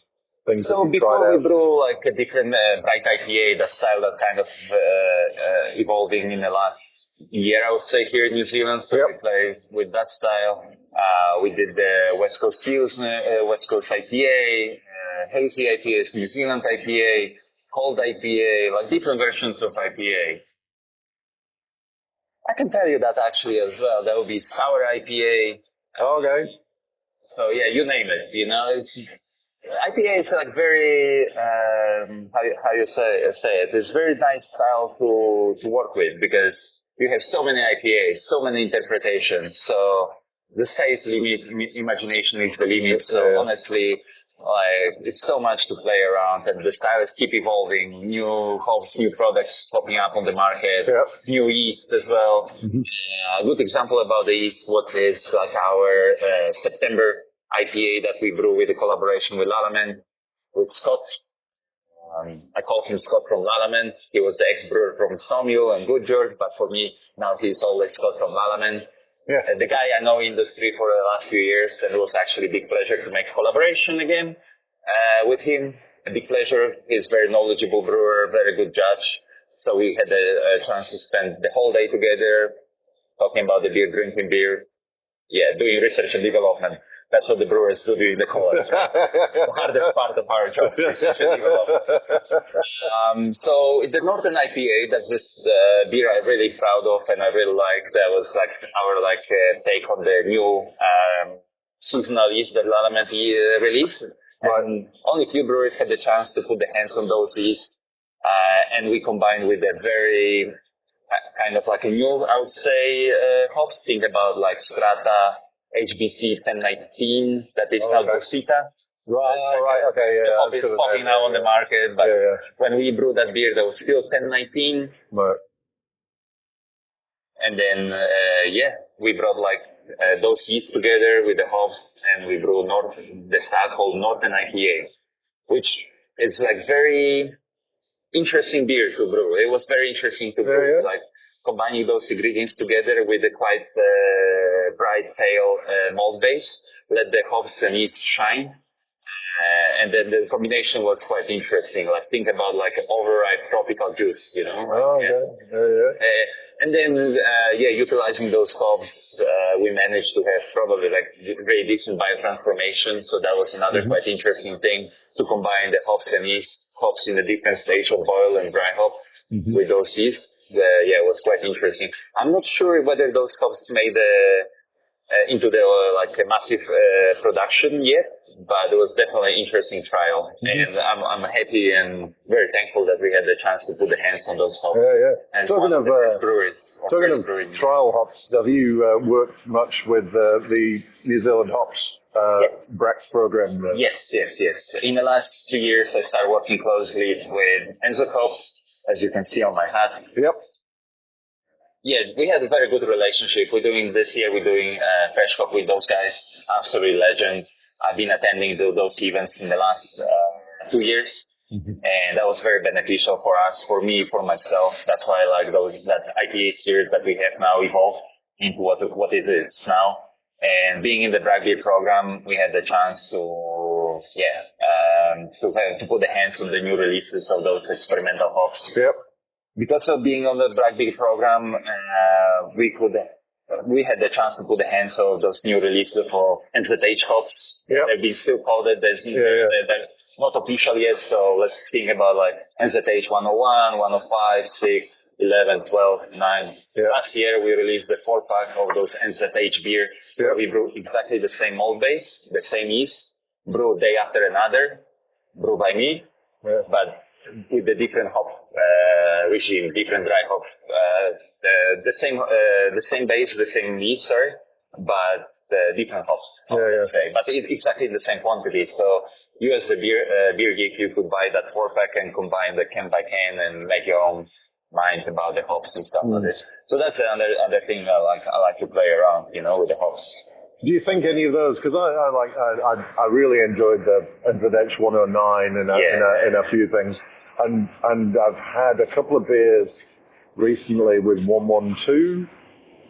things so have you tried out? before we brew a different bright IPA, the style that kind of evolving in the last year, I would say, here in New Zealand. So we play with that style. We did the West Coast Pilsner, West Coast IPA, hazy IPAs, New Zealand IPA, cold IPA, different versions of IPA. I can tell you that actually as well. There will be sour IPA. Okay. So you name it. IPA is very how you say it. It's very nice style to work with because you have so many IPAs, so many interpretations. So the sky's the limit, imagination is the limit. So honestly, it's so much to play around, and the styles keep evolving. New hops, new products popping up on the market, new yeast as well. A good example about the yeast, what is our September IPA that we brew with a collaboration with Lalaman, with Scott. I call him Scott from Lalaman. He was the ex-brewer from Samuel and Good George, but for me, now he's always Scott from Lalaman. The guy I know in the industry for the last few years, and it was actually a big pleasure to make a collaboration again with him. A big pleasure. He's a very knowledgeable brewer, very good judge. So we had a chance to spend the whole day together talking about the beer, drinking beer, doing research and development. That's what the brewers do during the course. Right? The hardest part of our job, research and development. So the Northern IPA, that's just the beer I'm really proud of and I really like. That was our take on the new seasonal yeast that Lalaman released. And only a few breweries had the chance to put their hands on those yeasts. And we combined with a very kind of a new, I would say, hops. Think about Strata, HBC 1019, that is now Rosita. Right, okay, The hop is popping now on the market, but when we brewed that beer, there was still 1019. Right. And then, we brought those yeasts together with the hops, and we brew the style called Northern IPA, which is like very interesting beer to brew. It was very interesting to brew, like combining those ingredients together with a quite bright, pale malt base, let the hops and yeast shine. And then the combination was quite interesting. Like think about like overripe tropical juice, you know? And then, utilizing those hops, we managed to have probably like very decent biotransformation. So that was another quite interesting thing to combine the hops and yeast, hops in a different stage of boil and dry hop with those yeasts. It was quite interesting. I'm not sure whether those hops made into the like a massive production yet, but it was definitely an interesting trial, and I'm happy and very thankful that we had the chance to put the hands on those hops. And talking of trial hops, have you worked much with the New Zealand hops BRAC program? Yes. In the last 2 years, I started working closely with Enzo Hops, as you can see on my hat. Yeah, we had a very good relationship. We're doing Fresh Hop with those guys. Absolutely legend. I've been attending those events in the last 2 years, and that was very beneficial for us, for me, for myself. That's why I like that IPA series that we have now evolved into what it is now. And being in the Bragg Beer program, we had the chance to put the hands on the new releases of those experimental hops. Because of being on the Bragg Beer program, we had the chance to put the hands on those new releases for NZH hops. They've been still coded. They're not official yet, so let's think about like NZH 101, 105, 6, 11, 12, 9. Last year we released the 4-pack of those NZH beer. We brew exactly the same malt base, the same yeast, brew day after another, brewed by me, but with the different hop regime, different dry hop, the same base, the same yeast, but different hops, let's say, but exactly the same quantity. So you as a beer geek, you could buy that 4-pack and combine the can by can and make your own mind about the hops and stuff like this. So that's another thing I like to play around, with the hops. Do you think any of those? Because I really enjoyed the NZH 109 in a few things, and I've had a couple of beers recently with 112.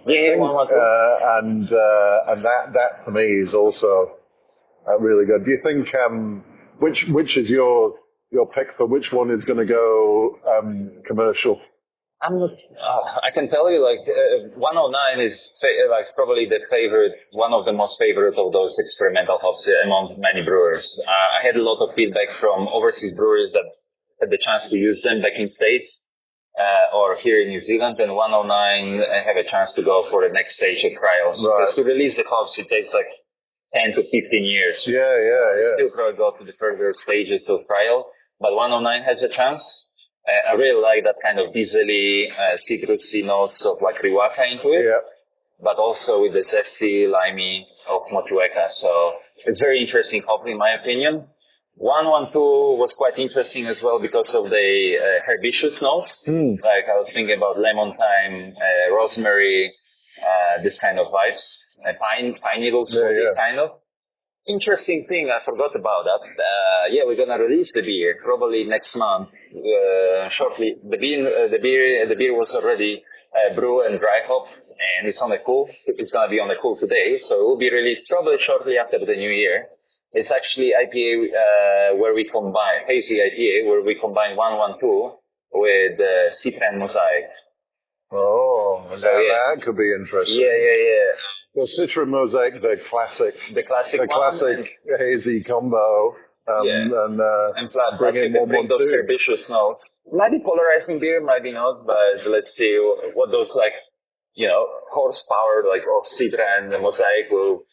112. And that for me is also really good. Do you think which is your pick for which one is going to go commercial? I'm not. I can tell you, 109 is probably the favorite, one of the most favorite of those experimental hops among many brewers. I had a lot of feedback from overseas brewers that had the chance to use them back in States or here in New Zealand, and 109 I have a chance to go for the next stage of trials. Because to release the hops, it takes 10 to 15 years. Still probably go to the further stages of trial, but 109 has a chance. I really like that kind of diesely, citrusy notes of Riwaka into it, but also with the zesty, limey of Motueka. So it's very interesting hop in my opinion. 112 was quite interesting as well because of the herbaceous notes. I was thinking about lemon thyme, rosemary, this kind of vibes, pine needles, kind of. Interesting thing, I forgot about that. We're gonna release the beer probably next month. Shortly, the beer was already brew and dry hop, and it's on the cool. It's gonna be on the cool today, so it will be released probably shortly after the new year. It's actually IPA where we combine hazy IPA where we combine 112 with Citran Mosaic. Oh, so that could be interesting. The Citron Mosaic, the classic hazy combo, and bring those herbaceous notes. Might be polarizing beer, might be not, but let's see what those horsepower of Citron and Mosaic will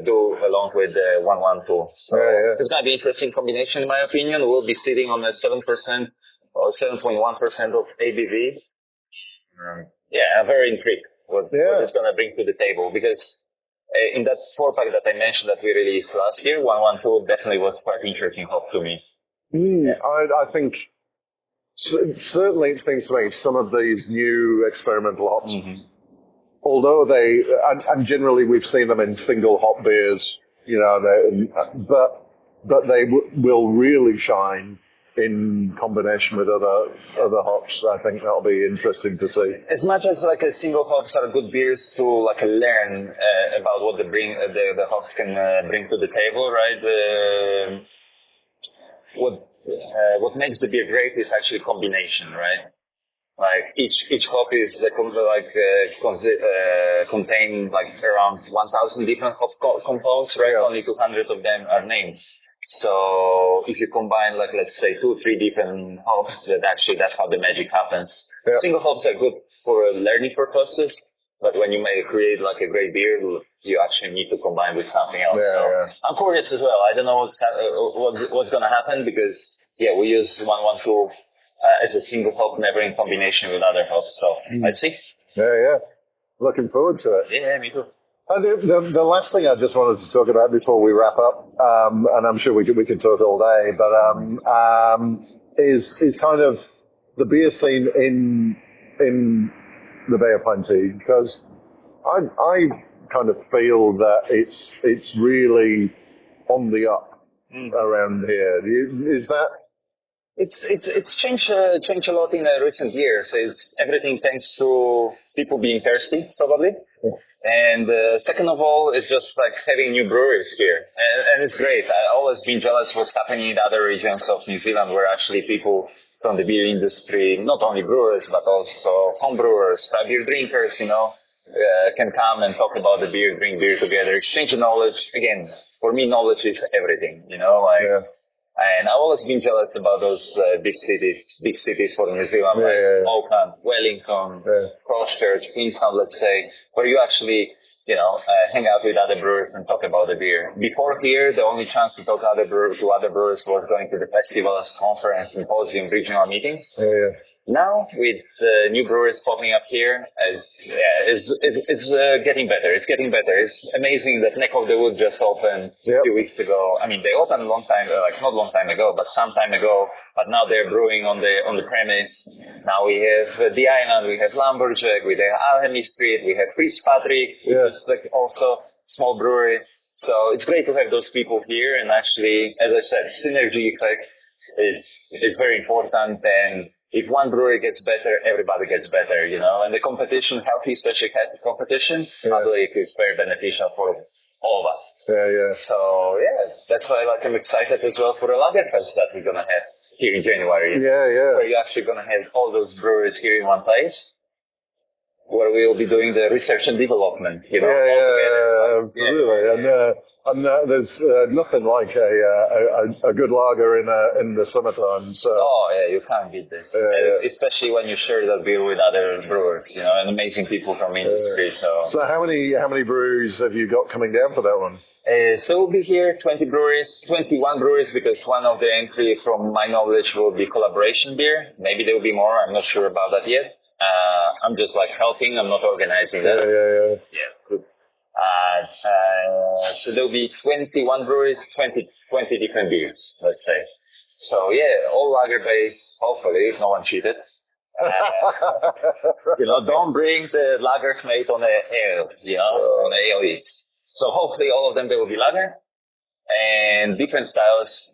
do along with the 112. So it's gonna be an interesting combination in my opinion. We'll be sitting on a 7% or 7.1% of ABV. I'm very intrigued what it's going to bring to the table, because in that 4-pack that I mentioned that we released last year, 112 definitely was quite interesting hop to me. I think certainly it seems to me some of these new experimental hops although and generally we've seen them in single hop beers, but they will really shine in combination with other hops. I think that'll be interesting to see. As much as like a single hops are good beers to like learn about what the hops can bring to the table, right? What makes the beer great is actually combination, right? Like each hop is contain like around 1,000 different hop compounds, right? Only 200 of them are named. So if you combine like let's say 2-3 different hops, that's how the magic happens. Yeah. Single hops are good for learning purposes, but when you may create like a great beer, you actually need to combine with something else. I'm curious as well. I don't know what's going to happen because we use 112 as a single hop, never in combination with other hops. So let's see. Yeah. Looking forward to it. Yeah, me too. The last thing I just wanted to talk about before we wrap up, and I'm sure we can talk all day, but is kind of the beer scene in the Bay of Plenty, because I kind of feel that it's really on the up around here. Is that? It's changed a lot in recent years. It's everything thanks to people being thirsty, probably. And second of all, it's just like having new breweries here. And it's great. I've always been jealous what's happening in other regions of New Zealand where actually people from the beer industry, not only brewers, but also home brewers, beer drinkers, can come and talk about the beer, drink beer together, exchange knowledge. Again, for me, knowledge is everything, And I've always been jealous about those big cities for New Zealand, like Auckland, Wellington, Christchurch, Queenstown, let's say, where you actually, hang out with other brewers and talk about the beer. Before here, the only chance to talk to other brewers was going to the festivals, conference, symposium, regional meetings. Now, with new brewers popping up here, it's getting better. It's getting better. It's amazing that Neck of the Wood just opened a few weeks ago. I mean, they opened a long time, not long time ago, but some time ago. But now they're brewing on the premise. Now we have the Island, we have Lumberjack, we have Alchemy Street, we have Fitzpatrick, which is like also small brewery. So it's great to have those people here. And actually, as I said, synergy effect is very important. And if one brewery gets better, everybody gets better, and the competition, healthy, especially healthy competition, I believe is very beneficial for all of us. So, that's why I'm excited as well for the Lagerfest that we're going to have here in January. Where you're actually going to have all those breweries here in one place, where we'll be doing the research and development, absolutely. And there's nothing like a good lager in the summertime. So. You can't beat this. Especially when you share that beer with other brewers, and amazing people from industry. So how many breweries have you got coming down for that one? So we'll be here 21 breweries, because one of the entry, from my knowledge, will be collaboration beer. Maybe there will be more. I'm not sure about that yet. I'm just helping. I'm not organizing that. Good. So there'll be 21 breweries, 20 different beers, let's say. So all lager based, hopefully, if no one cheated. Don't bring the lagers made on the ale, on the ale yeast. So hopefully all of them, they will be lager. And different styles,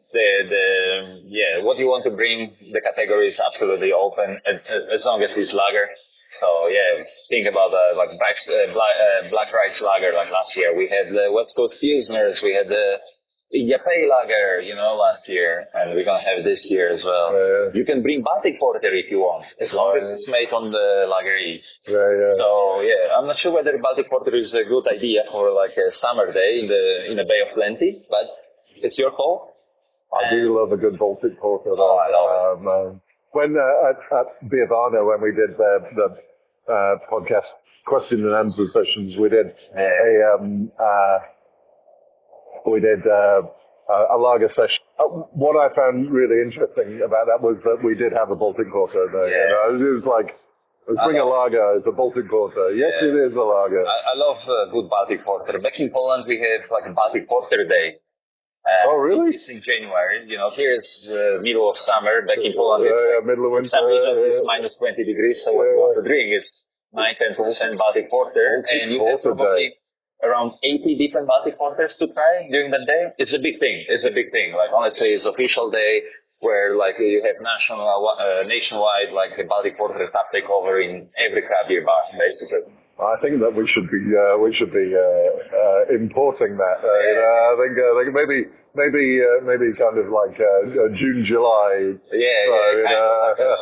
what you want to bring, the category is absolutely open, as long as it's lager. So think about black rice lager. Like last year, we had the West Coast Pilsners, we had the India Pale Lager, last year, and we're gonna have this year as well. You can bring Baltic Porter if you want, as long as it's made on the lager yeast. So I'm not sure whether Baltic Porter is a good idea for like a summer day in the Bay of Plenty, but it's your call. I do love a good Baltic Porter. I love it. When at Biavana, when we did the podcast question and answer sessions, we did a lager session. What I found really interesting about that was that we did have a Baltic Porter there. It was like, let's bring a lager. It's a Baltic Porter. Yes, it is a lager. I love good Baltic Porter. Back in Poland, we have like a Baltic Porter Day. Oh, really? It's in January. Here is middle of summer. Back in Poland, it's middle of winter. Some regions it's minus 20 degrees. So what you want to drink is 9-10% Baltic Porter, and you have probably around 80 different Baltic Porters to try during that day. It's a big thing. Like, honestly, it's official day where, like, you have nationwide, like, the Baltic Porter tap takeover in every craft beer bar, basically. I think that we should be importing that. I think maybe kind of like June, July.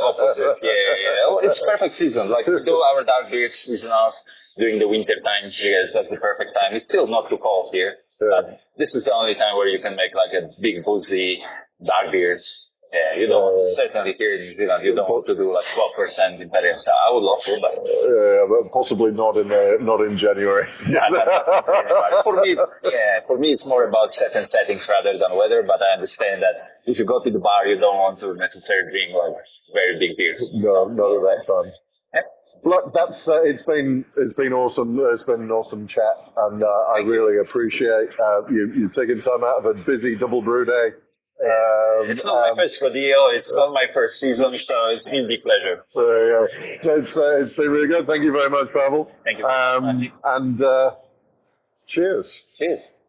Opposite. Well, it's perfect season. Like, we do our dark beers seasonals during the winter times because that's the perfect time. It's still not too cold here, but this is the only time where you can make like a big boozy dark beers. Yeah, you don't, certainly here in New Zealand, you don't want to do like 12% Imperial Stout. I would love to, but... but possibly not in January. For me, it's more about certain settings rather than weather, but I understand that if you go to the bar, you don't want to necessarily drink like very big beers. No, not at that time. Yep. Look, that's it's been awesome. It's been an awesome chat, and I really appreciate you taking time out of a busy double brew day. It's not my first rodeo, it's not my first season, so it's been a big pleasure. It's been really good. Thank you very much, Pawel. Thank you very much. And cheers. Cheers.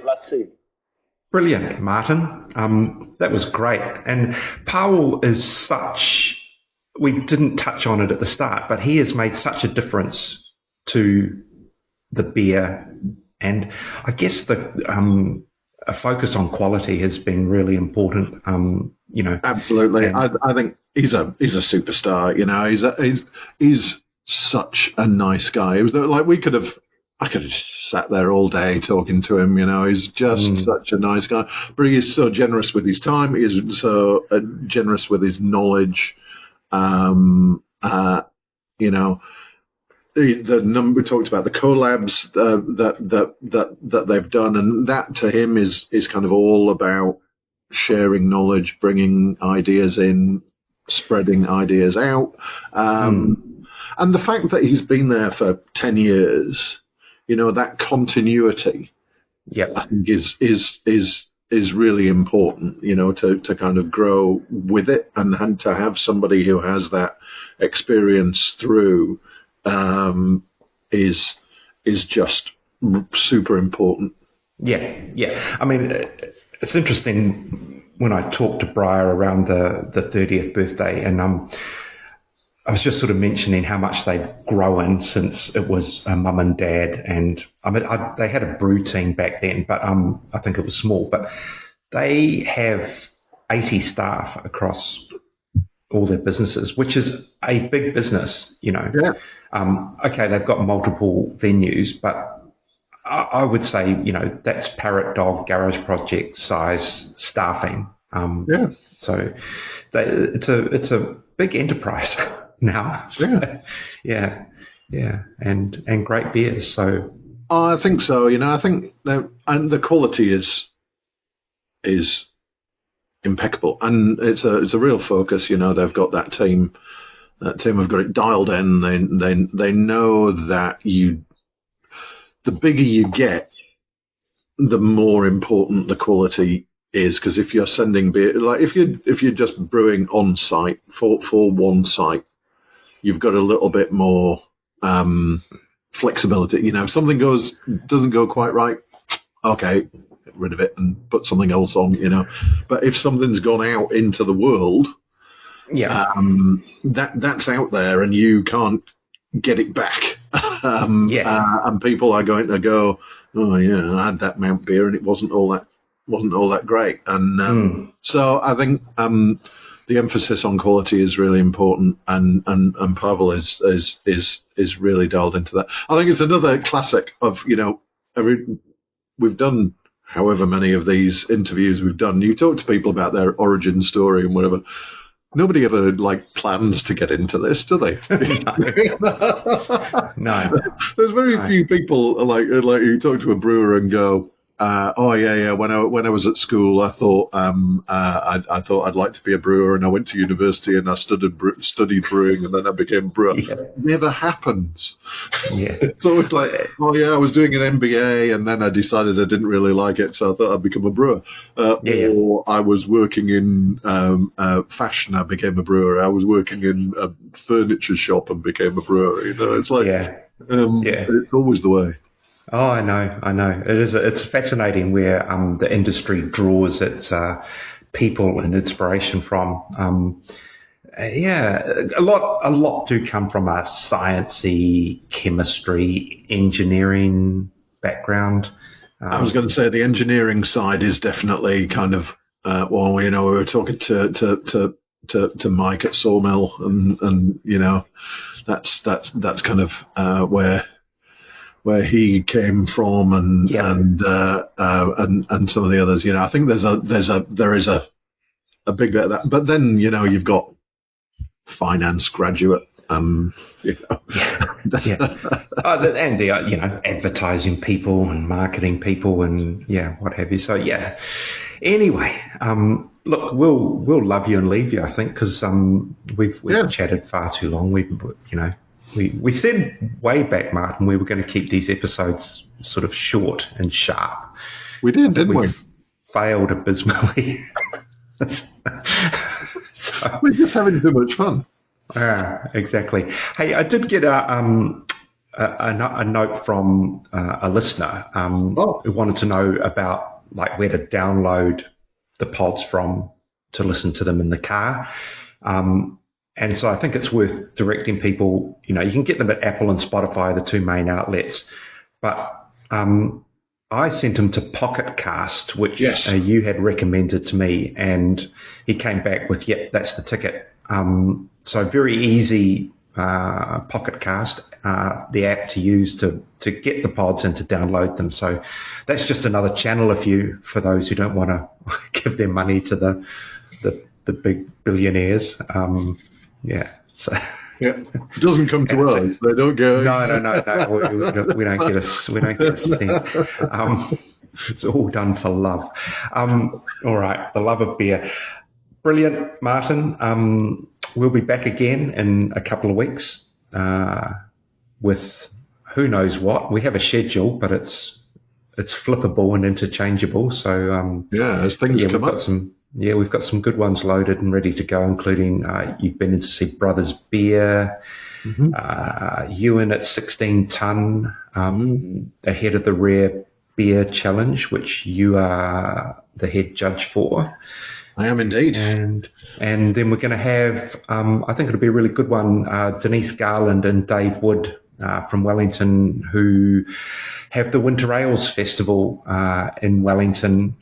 Let's see. Brilliant, Martin. That was great. And Pawel is such, we didn't touch on it at the start, but he has made such a difference to the beer. And I guess a focus on quality has been really important. Absolutely. I think he's a superstar. He's such a nice guy. It was like I could have just sat there all day talking to him. He's just such a nice guy. But he is so generous with his time. He is so generous with his knowledge. The number we talked about, the collabs that they've done, and that to him is kind of all about sharing knowledge, bringing ideas in, spreading ideas out, and the fact that he's been there for 10 years, that continuity, I think is really important, to kind of grow with it and to have somebody who has that experience through. Is just super important. Yeah. I mean, it's interesting when I talked to Briar around the 30th birthday, and I was just sort of mentioning how much they've grown since it was mum and dad, and I mean they had a brew team back then, but I think it was small, but they have 80 staff across all their businesses, which is a big business, Yeah. Okay, they've got multiple venues, but I would say, that's Parrot Dog Garage Project size staffing. So it's a big enterprise now. Yeah, and great beers. So I think so. I think and the quality is impeccable, and it's a real focus. They've got that team. That team have got it dialed in. They know that the bigger you get, the more important the quality is. Because if you're sending beer, like if you're just brewing on site for one site, you've got a little bit more flexibility. If something doesn't go quite right, okay, get rid of it and put something else on. But if something's gone out into the world, that's out there and you can't get it back. And people are going to go, oh yeah, I had that Mount beer and it wasn't all that great. And so I think the emphasis on quality is really important, and Pawel is really dialed into that. I think it's another classic of we've done however many of these interviews we've done. You talk to people about their origin story and whatever. Nobody ever plans to get into this, do they? No. There's very few people like you talk to a brewer and go, When I was at school, I thought I thought I'd like to be a brewer, and I went to university and I studied brewing, and then I became a brewer. Yeah. Never happens. Yeah. So it's like, I was doing an MBA, and then I decided I didn't really like it, so I thought I'd become a brewer. Or I was working in fashion, I became a brewer. I was working in a furniture shop and became a brewer. It's like, it's always the way. Oh, I know. It's fascinating where the industry draws its people and inspiration from. A lot do come from a sciencey, chemistry, engineering background. I was going to say the engineering side is definitely kind of we were talking to Mike at Sawmill, and that's kind of where he came from, and some of the others. I think there is a big bit of that. But then you've got finance graduate. And advertising people and marketing people and what have you. So Anyway, look, we'll love you and leave you, I think, because we've chatted far too long. We said way back, Martin, we were going to keep these episodes sort of short and sharp. We did, didn't we? Failed abysmally. We're just having too much fun. Exactly. Hey, I did get a note from a listener who wanted to know about where to download the pods from to listen to them in the car. And so I think it's worth directing people, you can get them at Apple and Spotify, the two main outlets. But I sent him to Pocket Cast, which you had recommended to me, and he came back with, that's the ticket. So very easy, Pocket Cast, the app to use to get the pods and to download them. So that's just another channel for those who don't want to give their money to the big billionaires. It doesn't come to us. They don't go. No. We don't get a cent. It's all done for love. All right, the love of beer. Brilliant, Martin. We'll be back again in a couple of weeks with who knows what. We have a schedule, but it's flippable and interchangeable. So as things come up. We've got some good ones loaded and ready to go, including you've been in to see Brothers Beer, Ewan at 16 Ton, ahead of the Rare Beer Challenge, which you are the head judge for. I am indeed. And then we're going to have, I think it'll be a really good one, Denise Garland and Dave Wood from Wellington, who have the Winter Ales Festival in Wellington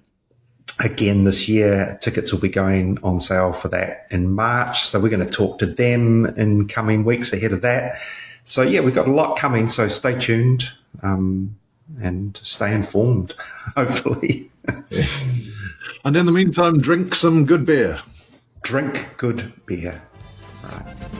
again this year. Tickets will be going on sale for that in March. So we're going to talk to them in coming weeks ahead of that. So we've got a lot coming. So stay tuned and stay informed, hopefully. And in the meantime, drink some good beer. Drink good beer. Right.